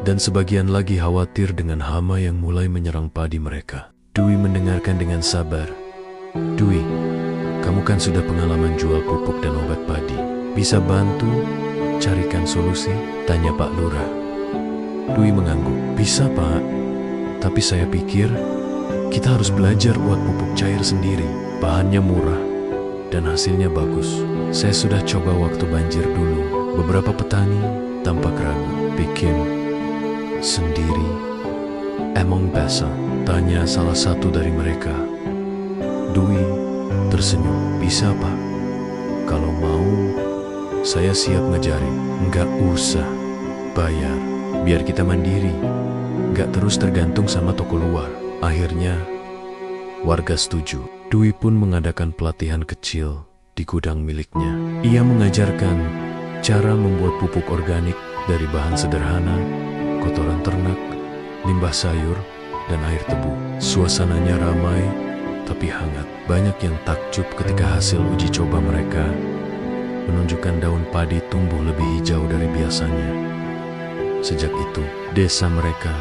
dan sebagian lagi khawatir dengan hama yang mulai menyerang padi mereka. Dwi mendengarkan dengan sabar. Dwi, kamu kan sudah pengalaman jual pupuk dan obat padi. Bisa bantu carikan solusi? Tanya Pak Lurah. Dwi mengangguk. Bisa, Pak. Tapi saya pikir kita harus belajar buat pupuk cair sendiri. Bahannya murah dan hasilnya bagus. Saya sudah coba waktu banjir dulu. Beberapa petani tampak ragu. Bikin sendiri? Emang bisa? Tanya salah satu dari mereka. Dwi tersenyum. Bisa, Pak. Kalau mau, saya siap ngajarin. Nggak usah bayar. Biar kita mandiri. Nggak terus tergantung sama toko luar. Akhirnya, warga setuju. Dwi pun mengadakan pelatihan kecil di gudang miliknya. Ia mengajarkan cara membuat pupuk organik dari bahan sederhana, kotoran ternak, limbah sayur, dan air tebu. Suasananya ramai, tapi hangat. Banyak yang takjub ketika hasil uji coba mereka menunjukkan daun padi tumbuh lebih hijau dari biasanya. Sejak itu, desa mereka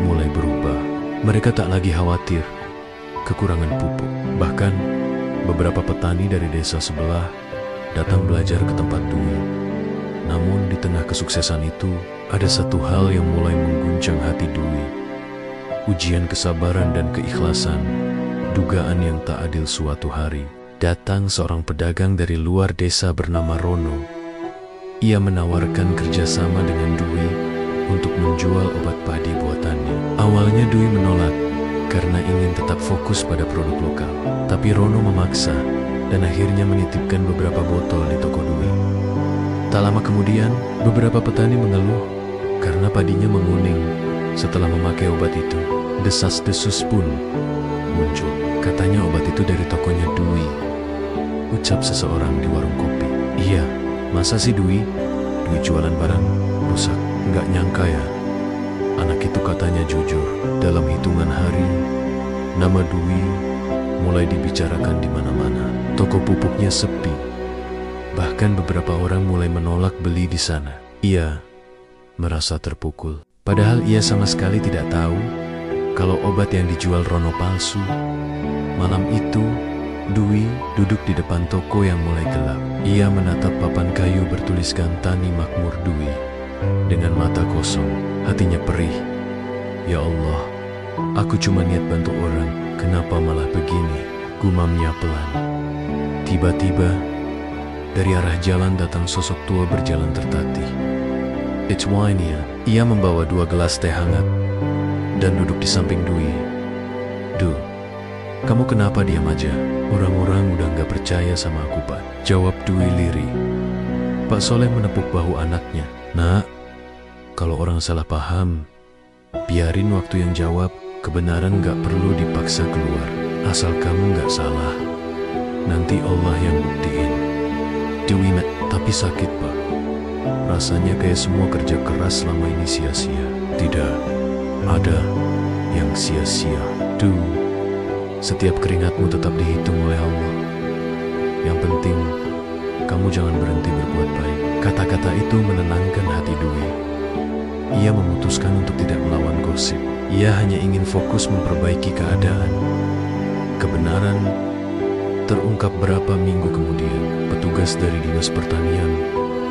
mulai berubah. Mereka tak lagi khawatir kekurangan pupuk. Bahkan, beberapa petani dari desa sebelah datang belajar ke tempat Dwi. Namun di tengah kesuksesan itu, ada satu hal yang mulai mengguncang hati Dwi. Ujian kesabaran dan keikhlasan. Dugaan yang tak adil suatu hari. Datang seorang pedagang dari luar desa bernama Rono. Ia menawarkan kerjasama dengan Dwi untuk menjual obat padi buatannya. Awalnya Dwi menolak karena ingin tetap fokus pada produk lokal. Tapi Rono memaksa dan akhirnya menitipkan beberapa botol di toko Dwi. Tak lama kemudian, beberapa petani mengeluh karena padinya menguning setelah memakai obat itu. Desas-desus pun muncul. Katanya obat itu dari tokonya Dwi. Ucap seseorang di warung kopi. Iya, masa sih Dwi jualan barang rusak? Nggak nyangka ya. Anak itu katanya jujur. Dalam hitungan hari, nama Dwi mulai dibicarakan di mana-mana. Toko pupuknya sepi. Bahkan beberapa orang mulai menolak beli di sana. Ia merasa terpukul. Padahal ia sama sekali tidak tahu kalau obat yang dijual Rono palsu. Malam itu, Dwi duduk di depan toko yang mulai gelap. Ia menatap papan kayu bertuliskan Tani Makmur Dwi. Dengan mata kosong, hatinya perih. Ya Allah, aku cuma niat bantu orang, kenapa malah begini? Gumamnya pelan. Tiba-tiba, dari arah jalan datang sosok tua berjalan tertatih. It's wine ya. Ia membawa 2 gelas teh hangat dan duduk di samping Dwi. Duh, kamu kenapa diam aja? Orang-orang udah gak percaya sama aku, Pak. Jawab Dwi lirih. Pak Soleh menepuk bahu anaknya. Nak, kalau orang salah paham, biarin waktu yang jawab. Kebenaran gak perlu dipaksa keluar. Asal kamu gak salah, nanti Allah yang buktiin. Dwi, tapi sakit, Pak. Rasanya kayak semua kerja keras selama ini sia-sia. Tidak ada yang sia-sia. Duh, setiap keringatmu tetap dihitung oleh Allah. Yang penting, kamu jangan berhenti berbuat baik. Kata-kata itu menenangkan hati Dwi. Ia memutuskan untuk tidak melawan gosip. Ia hanya ingin fokus memperbaiki keadaan. Kebenaran terungkap berapa minggu kemudian. Petugas dari Dinas Pertanian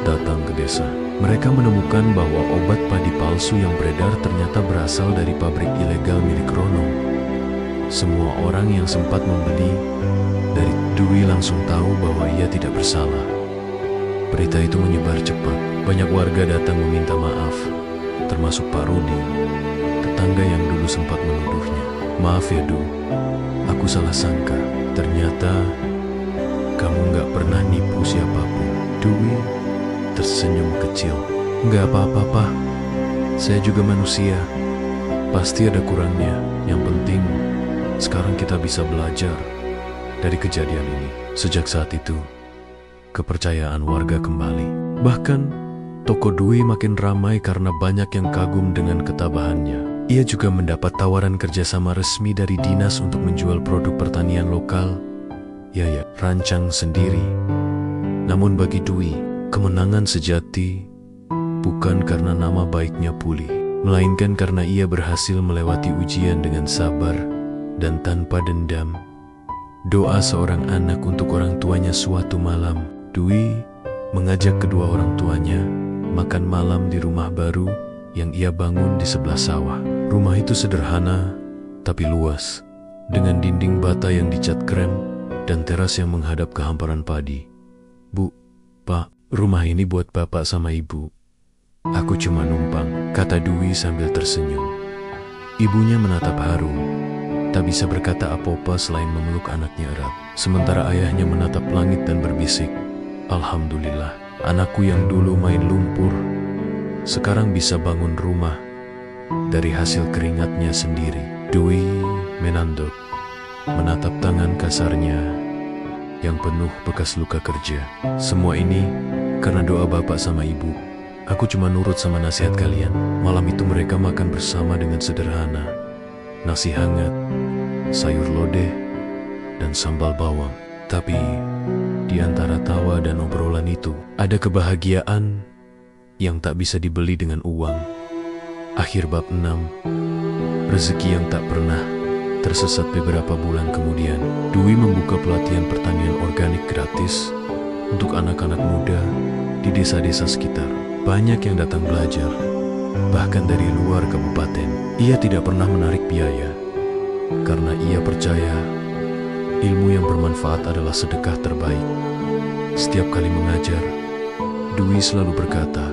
datang ke desa. Mereka menemukan bahwa obat padi palsu yang beredar ternyata berasal dari pabrik ilegal milik Rono. Semua orang yang sempat membeli dari Dwi langsung tahu bahwa ia tidak bersalah. Berita itu menyebar cepat. Banyak warga datang meminta maaf, termasuk Pak Rudi, tetangga yang dulu sempat menuduhnya. Maaf ya Du, aku salah sangka. Ternyata kamu nggak pernah nipu siapapun. Dwi tersenyum kecil. Nggak apa-apa, Pak. Saya juga manusia. Pasti ada kurangnya. Yang penting, sekarang kita bisa belajar dari kejadian ini. Sejak saat itu, kepercayaan warga kembali. Bahkan, toko Dwi makin ramai karena banyak yang kagum dengan ketabahannya. Ia juga mendapat tawaran kerjasama resmi dari dinas untuk menjual produk pertanian lokal. Ya, rancang sendiri. Namun bagi Dwi, kemenangan sejati bukan karena nama baiknya pulih, melainkan karena ia berhasil melewati ujian dengan sabar dan tanpa dendam. Doa seorang anak untuk orang tuanya. Suatu malam, Dwi mengajak kedua orang tuanya makan malam di rumah baru yang ia bangun di sebelah sawah. Rumah itu sederhana tapi luas, dengan dinding bata yang dicat krem dan teras yang menghadap ke hamparan padi. Bu, Pak, rumah ini buat Bapak sama Ibu. Aku cuma numpang, kata Dwi sambil tersenyum. Ibunya menatap haru, tak bisa berkata apa-apa selain memeluk anaknya erat. Sementara ayahnya menatap langit dan berbisik, Alhamdulillah, anakku yang dulu main lumpur, sekarang bisa bangun rumah dari hasil keringatnya sendiri. Dwi menanduk, menatap tangan kasarnya yang penuh bekas luka kerja. Semua ini karena doa Bapak sama Ibu. Aku cuma nurut sama nasihat kalian. Malam itu mereka makan bersama dengan sederhana. Nasi hangat, sayur lodeh, dan sambal bawang. Tapi di antara tawa dan obrolan itu, ada kebahagiaan yang tak bisa dibeli dengan uang. Akhir bab 6. Rezeki yang tak pernah tersesat. Beberapa bulan kemudian, Dwi membuka pelatihan pertanian organik gratis untuk anak-anak muda di desa-desa sekitar. Banyak yang datang belajar, bahkan dari luar kabupaten. Ia tidak pernah menarik biaya, karena ia percaya ilmu yang bermanfaat adalah sedekah terbaik. Setiap kali mengajar, Dwi selalu berkata,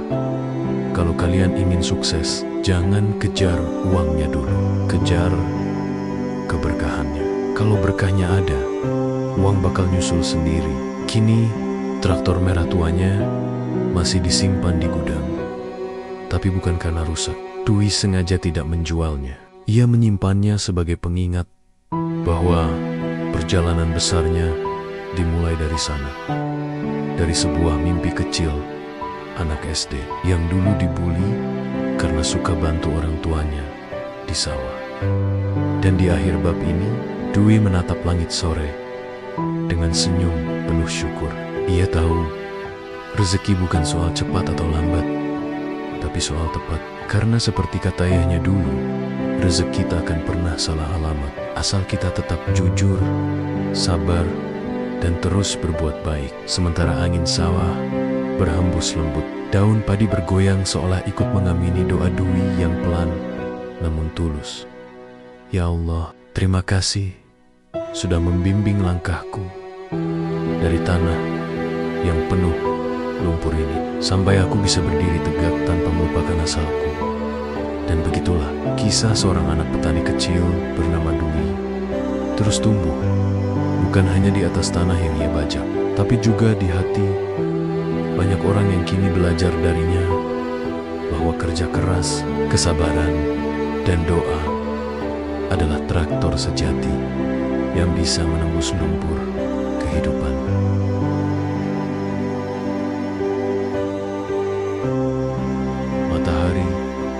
kalau kalian ingin sukses, jangan kejar uangnya dulu, kejar keberkahannya. Kalau berkahnya ada, uang bakal nyusul sendiri. Kini, traktor merah tuanya masih disimpan di gudang. Tapi bukan karena rusak. Dwi sengaja tidak menjualnya. Ia menyimpannya sebagai pengingat bahwa perjalanan besarnya dimulai dari sana. Dari sebuah mimpi kecil, anak SD yang dulu dibuli karena suka bantu orang tuanya di sawah. Dan di akhir bab ini, Dwi menatap langit sore dengan senyum penuh syukur. Ia tahu rezeki bukan soal cepat atau lambat, tapi soal tepat. Karena seperti kata ayahnya dulu, rezeki tak akan pernah salah alamat, asal kita tetap jujur, sabar, dan terus berbuat baik. Sementara angin sawah berhembus lembut, daun padi bergoyang seolah ikut mengamini doa Dwi yang pelan namun tulus. Ya Allah, terima kasih sudah membimbing langkahku dari tanah yang penuh lumpur ini, sampai aku bisa berdiri tegak tanpa melupakan asalku. Dan begitulah kisah seorang anak petani kecil bernama Dwi terus tumbuh, bukan hanya di atas tanah yang ia bajak, tapi juga di hati banyak orang yang kini belajar darinya bahwa kerja keras, kesabaran, dan doa adalah traktor sejati yang bisa menembus lumpur kehidupan. Matahari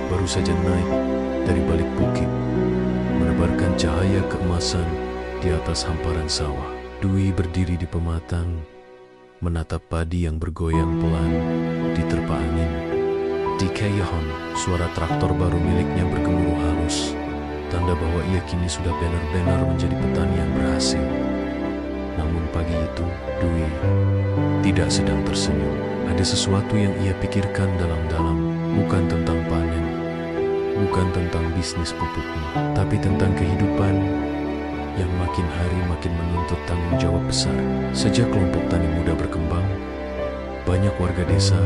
baru saja naik dari balik bukit, menebarkan cahaya keemasan di atas hamparan sawah. Dwi berdiri di pematang, menatap padi yang bergoyang pelan diterpa angin. Di Keyhon, suara traktor baru miliknya bergemuruh halus, tanda bahwa ia kini sudah benar-benar menjadi petani yang berhasil. Namun pagi itu, Dwi tidak sedang tersenyum. Ada sesuatu yang ia pikirkan dalam-dalam, bukan tentang panen, bukan tentang bisnis pupuknya, tapi tentang kehidupan yang makin hari makin menuntut tanggung jawab besar. Sejak kelompok tani muda berkembang, banyak warga desa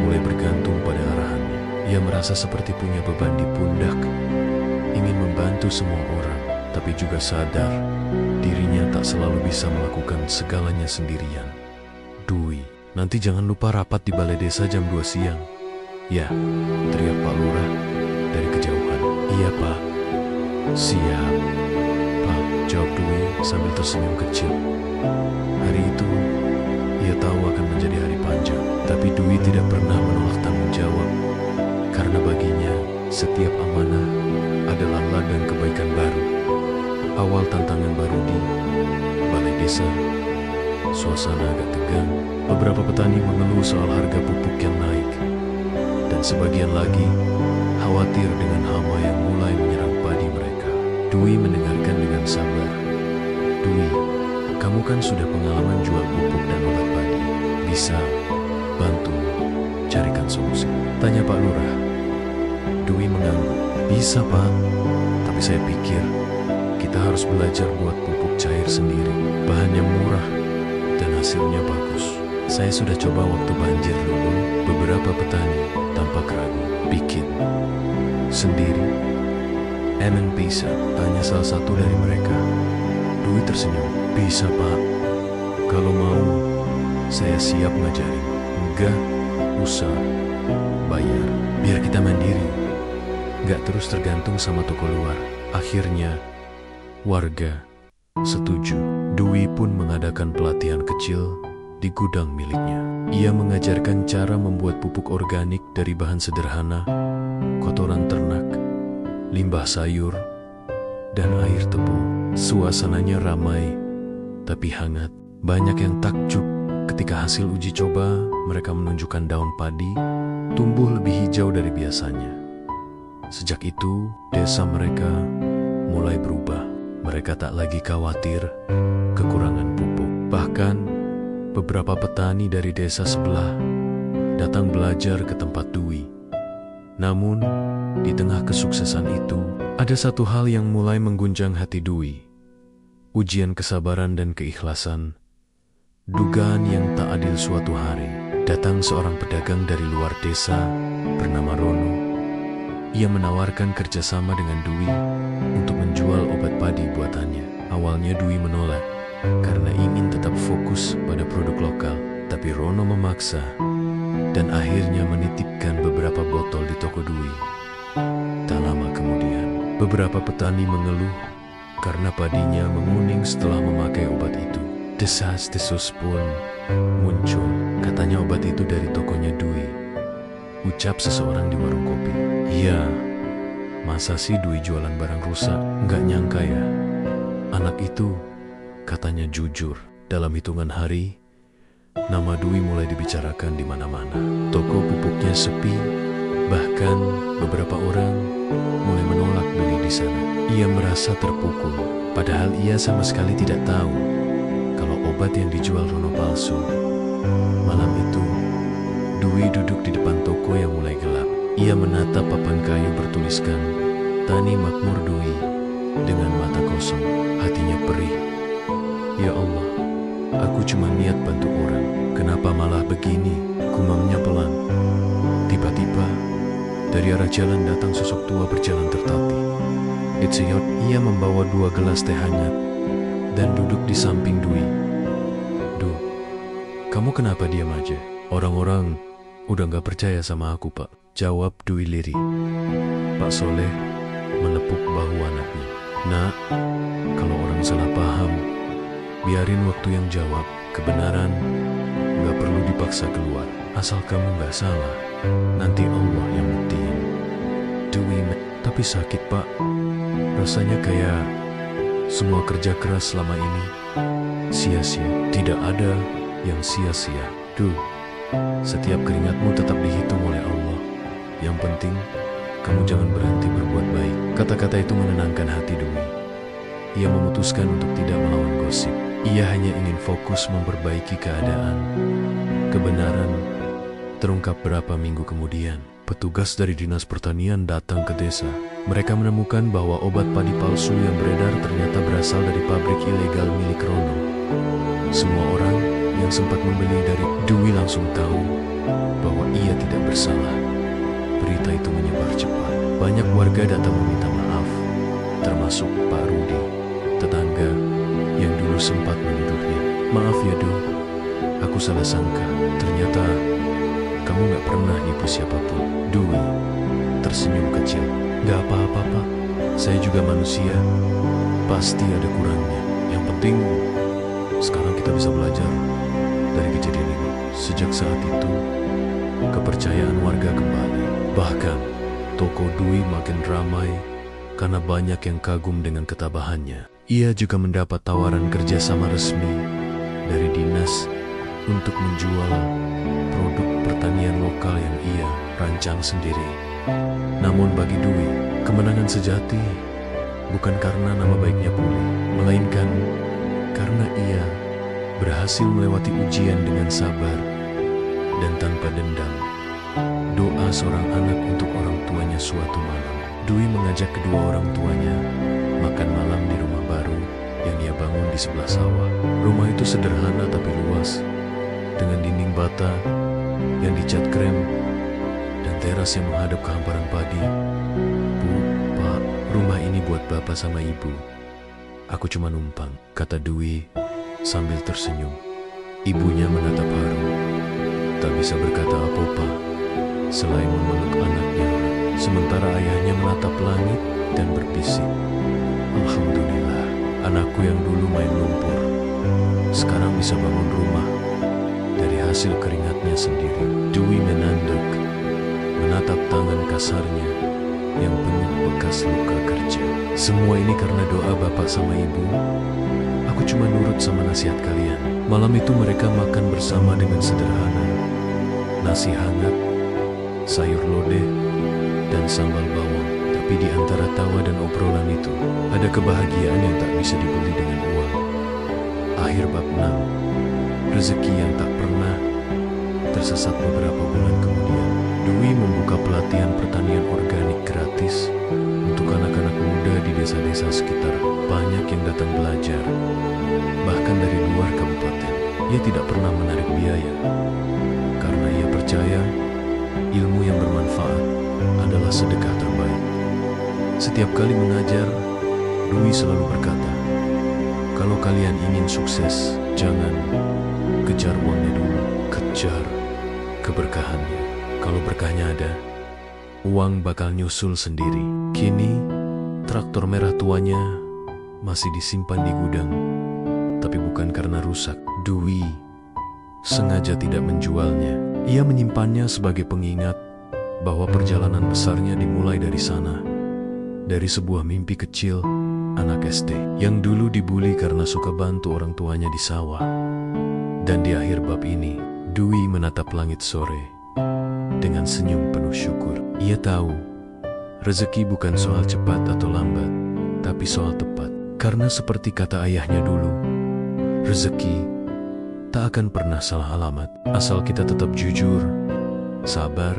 mulai bergantung pada arahannya. Ia merasa seperti punya beban di pundak, ingin membantu semua orang, tapi juga sadar dirinya tak selalu bisa melakukan segalanya sendirian. Dwi, nanti jangan lupa rapat di balai desa jam 2 siang. Ya, teriak Pak Lurah dari kejauhan. Iya Pak. Siap Pak, jawab Dwi sambil tersenyum kecil. Hari itu ia tahu akan menjadi hari panjang, tapi Dwi tidak pernah menolak tanggung jawab, karena baginya setiap amanah adalah ladang kebaikan baru. Awal tantangan baru di balai desa, suasana agak tegang. Beberapa petani mengeluh soal harga pupuk yang naik, dan sebagian lagi khawatir dengan hama yang mulai menyerang padi mereka. Dwi mendengarkan dengan sabar. Dwi, kamu kan sudah pengalaman jual pupuk dan obat padi. Bisa bantu carikan solusi? Tanya Pak Lurah. Dwi mengangguk. Bisa Pak, tapi saya pikir kita harus belajar buat pupuk cair sendiri. Bahannya murah dan hasilnya bagus. Saya sudah coba waktu banjir dulu. Beberapa petani tanpa ragu bikin sendiri. Emang bisa? Tanya salah satu dari mereka. Dwi tersenyum. Bisa Pak, kalau mau saya siap ngajarin. Enggak usah bayar, biar kita mandiri, nggak terus tergantung sama toko luar. Akhirnya warga setuju. Dwi pun mengadakan pelatihan kecil di gudang miliknya. Ia mengajarkan cara membuat pupuk organik dari bahan sederhana, kotoran ternak, limbah sayur, dan air tebu. Suasananya ramai tapi hangat. Banyak yang takjub ketika hasil uji coba mereka menunjukkan daun padi tumbuh lebih hijau dari biasanya. Sejak itu, desa mereka mulai berubah. Mereka tak lagi khawatir kekurangan pupuk. Bahkan, beberapa petani dari desa sebelah datang belajar ke tempat Dwi. Namun, di tengah kesuksesan itu, ada satu hal yang mulai mengguncang hati Dwi. Ujian kesabaran dan keikhlasan. Dugaan yang tak adil suatu hari. Datang seorang pedagang dari luar desa bernama Rono. Ia menawarkan kerjasama dengan Dwi untuk menjual obat padi buatannya. Awalnya Dwi menolak karena ingin tetap fokus pada produk lokal. Tapi Rono memaksa dan akhirnya menitipkan beberapa botol di toko Dwi. Tak lama kemudian, beberapa petani mengeluh karena padinya menguning setelah memakai obat itu. Desas-desus pun muncul. Katanya obat itu dari tokonya Dwi. Ucap seseorang di warung kopi. Iya, masa sih Dwi jualan barang rusak? Nggak nyangka ya. Anak itu katanya jujur. Dalam hitungan hari, nama Dwi mulai dibicarakan di mana-mana. Toko pupuknya sepi, bahkan beberapa orang mulai menolak beli di sana. Ia merasa terpukul, padahal ia sama sekali tidak tahu kalau obat yang dijual Rono palsu. Malam itu, Dwi duduk di depan toko yang mulai gelap. Ia menatap papan kayu bertuliskan Tani Makmur Dwi dengan mata kosong. Hatinya perih. Ya Allah, aku cuma niat bantu orang. Kenapa malah begini? Gumamnya pelan. Tiba-tiba, dari arah jalan datang sosok tua berjalan tertatih. Itseyot, ia membawa 2 gelas teh hangat dan duduk di samping Dwi. Duh, kamu kenapa diam aja? Orang-orang udah gak percaya sama aku, Pak, jawab Dwi lirih. Pak Soleh menepuk bahu anaknya. Nak, kalau orang salah paham, biarin waktu yang jawab. Kebenaran gak perlu dipaksa keluar. Asal kamu gak salah, nanti Allah yang buktiin. Dwi, tapi sakit Pak. Rasanya kayak semua kerja keras selama ini sia-sia. Tidak ada yang sia-sia. Duh, setiap keringatmu tetap dihitung oleh Allah. Yang penting, kamu jangan berhenti berbuat baik. Kata-kata itu menenangkan hati Dwi. Ia memutuskan untuk tidak melawan gosip. Ia hanya ingin fokus memperbaiki keadaan. Kebenaran terungkap berapa minggu kemudian. Petugas dari Dinas Pertanian datang ke desa. Mereka menemukan bahwa obat padi palsu yang beredar ternyata berasal dari pabrik ilegal milik Rono. Semua orang yang sempat membeli dari Dwi langsung tahu bahwa ia tidak bersalah. Berita itu menyebar cepat. Banyak warga datang meminta maaf, termasuk Pak Rudi, tetangga yang dulu sempat menuduhnya. Maaf ya Du, aku salah sangka. Ternyata kamu gak pernah nipu siapapun. Dwi tersenyum kecil. Gak apa-apa Pak, saya juga manusia. Pasti ada kurangnya. Yang penting sekarang kita bisa belajar dari kejadian ini. Sejak saat itu, kepercayaan warga kembali. Bahkan, toko Dwi makin ramai karena banyak yang kagum dengan ketabahannya. Ia juga mendapat tawaran kerjasama resmi dari dinas untuk menjual produk pertanian lokal yang ia rancang sendiri. Namun bagi Dwi, kemenangan sejati bukan karena nama baiknya pulih, melainkan karena ia berhasil melewati ujian dengan sabar dan tanpa dendam. Doa seorang anak untuk orang tuanya suatu malam. Dwi mengajak kedua orang tuanya makan malam di rumah baru yang ia bangun di sebelah sawah. Rumah itu sederhana tapi luas, dengan dinding bata yang dicat krem dan teras yang menghadap ke hamparan padi. Bu, Pak, rumah ini buat Bapak sama Ibu. Aku cuma numpang, kata Dwi sambil tersenyum. Ibunya menatap haru, tak bisa berkata apa-apa selain memeluk anaknya. Sementara ayahnya menatap langit dan berbisik, Alhamdulillah, anakku yang dulu main lumpur sekarang bisa bangun rumah dari hasil keringatnya sendiri. Dwi menanduk, menatap tangan kasarnya yang penuh bekas luka kerja. Semua ini karena doa Bapak sama Ibu. Aku cuma nurut sama nasihat kalian. Malam itu mereka makan bersama dengan sederhana. Nasi hangat, sayur lodeh, dan sambal bawang. Tapi di antara tawa dan obrolan itu, ada kebahagiaan yang tak bisa dibeli dengan uang. Akhir bab 6. Rezeki yang tak pernah tersesat. Beberapa bulan kemudian, Dwi membuka pelatihan pertanian organik gratis untuk anak-anak muda di desa-desa sekitar. Banyak yang datang belajar, bahkan dari luar kabupaten. Ia tidak pernah menarik biaya, karena ia percaya ilmu yang bermanfaat adalah sedekah terbaik. Setiap kali mengajar, Dwi selalu berkata, kalau kalian ingin sukses, jangan kejar uangnya dulu, kejar keberkahannya. Kalau berkahnya ada, uang bakal nyusul sendiri. Kini, traktor merah tuanya masih disimpan di gudang, tapi bukan karena rusak. Dwi sengaja tidak menjualnya. Ia menyimpannya sebagai pengingat bahwa perjalanan besarnya dimulai dari sana, dari sebuah mimpi kecil anak SD yang dulu dibully karena suka bantu orang tuanya di sawah. Dan di akhir bab ini, Dwi menatap langit sore dengan senyum penuh syukur. Ia tahu rezeki bukan soal cepat atau lambat, tapi soal tepat. Karena seperti kata ayahnya dulu, rezeki tak akan pernah salah alamat, asal kita tetap jujur, sabar,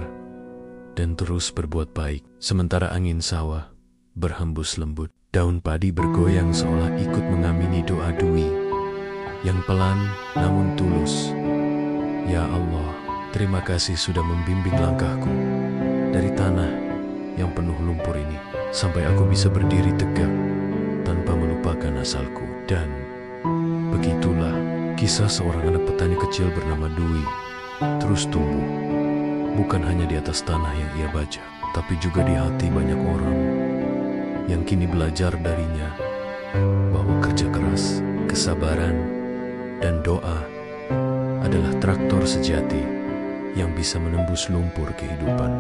dan terus berbuat baik. Sementara angin sawah berhembus lembut, daun padi bergoyang seolah ikut mengamini doa Dwi yang pelan namun tulus. Ya Allah, terima kasih sudah membimbing langkahku dari tanah yang penuh lumpur ini, sampai aku bisa berdiri tegak tanpa melupakan asalku. Dan begitulah kisah seorang anak petani kecil bernama Dwi terus tumbuh, bukan hanya di atas tanah yang ia baca, tapi juga di hati banyak orang yang kini belajar darinya bahwa kerja keras, kesabaran, dan doa adalah traktor sejati yang bisa menembus lumpur kehidupan.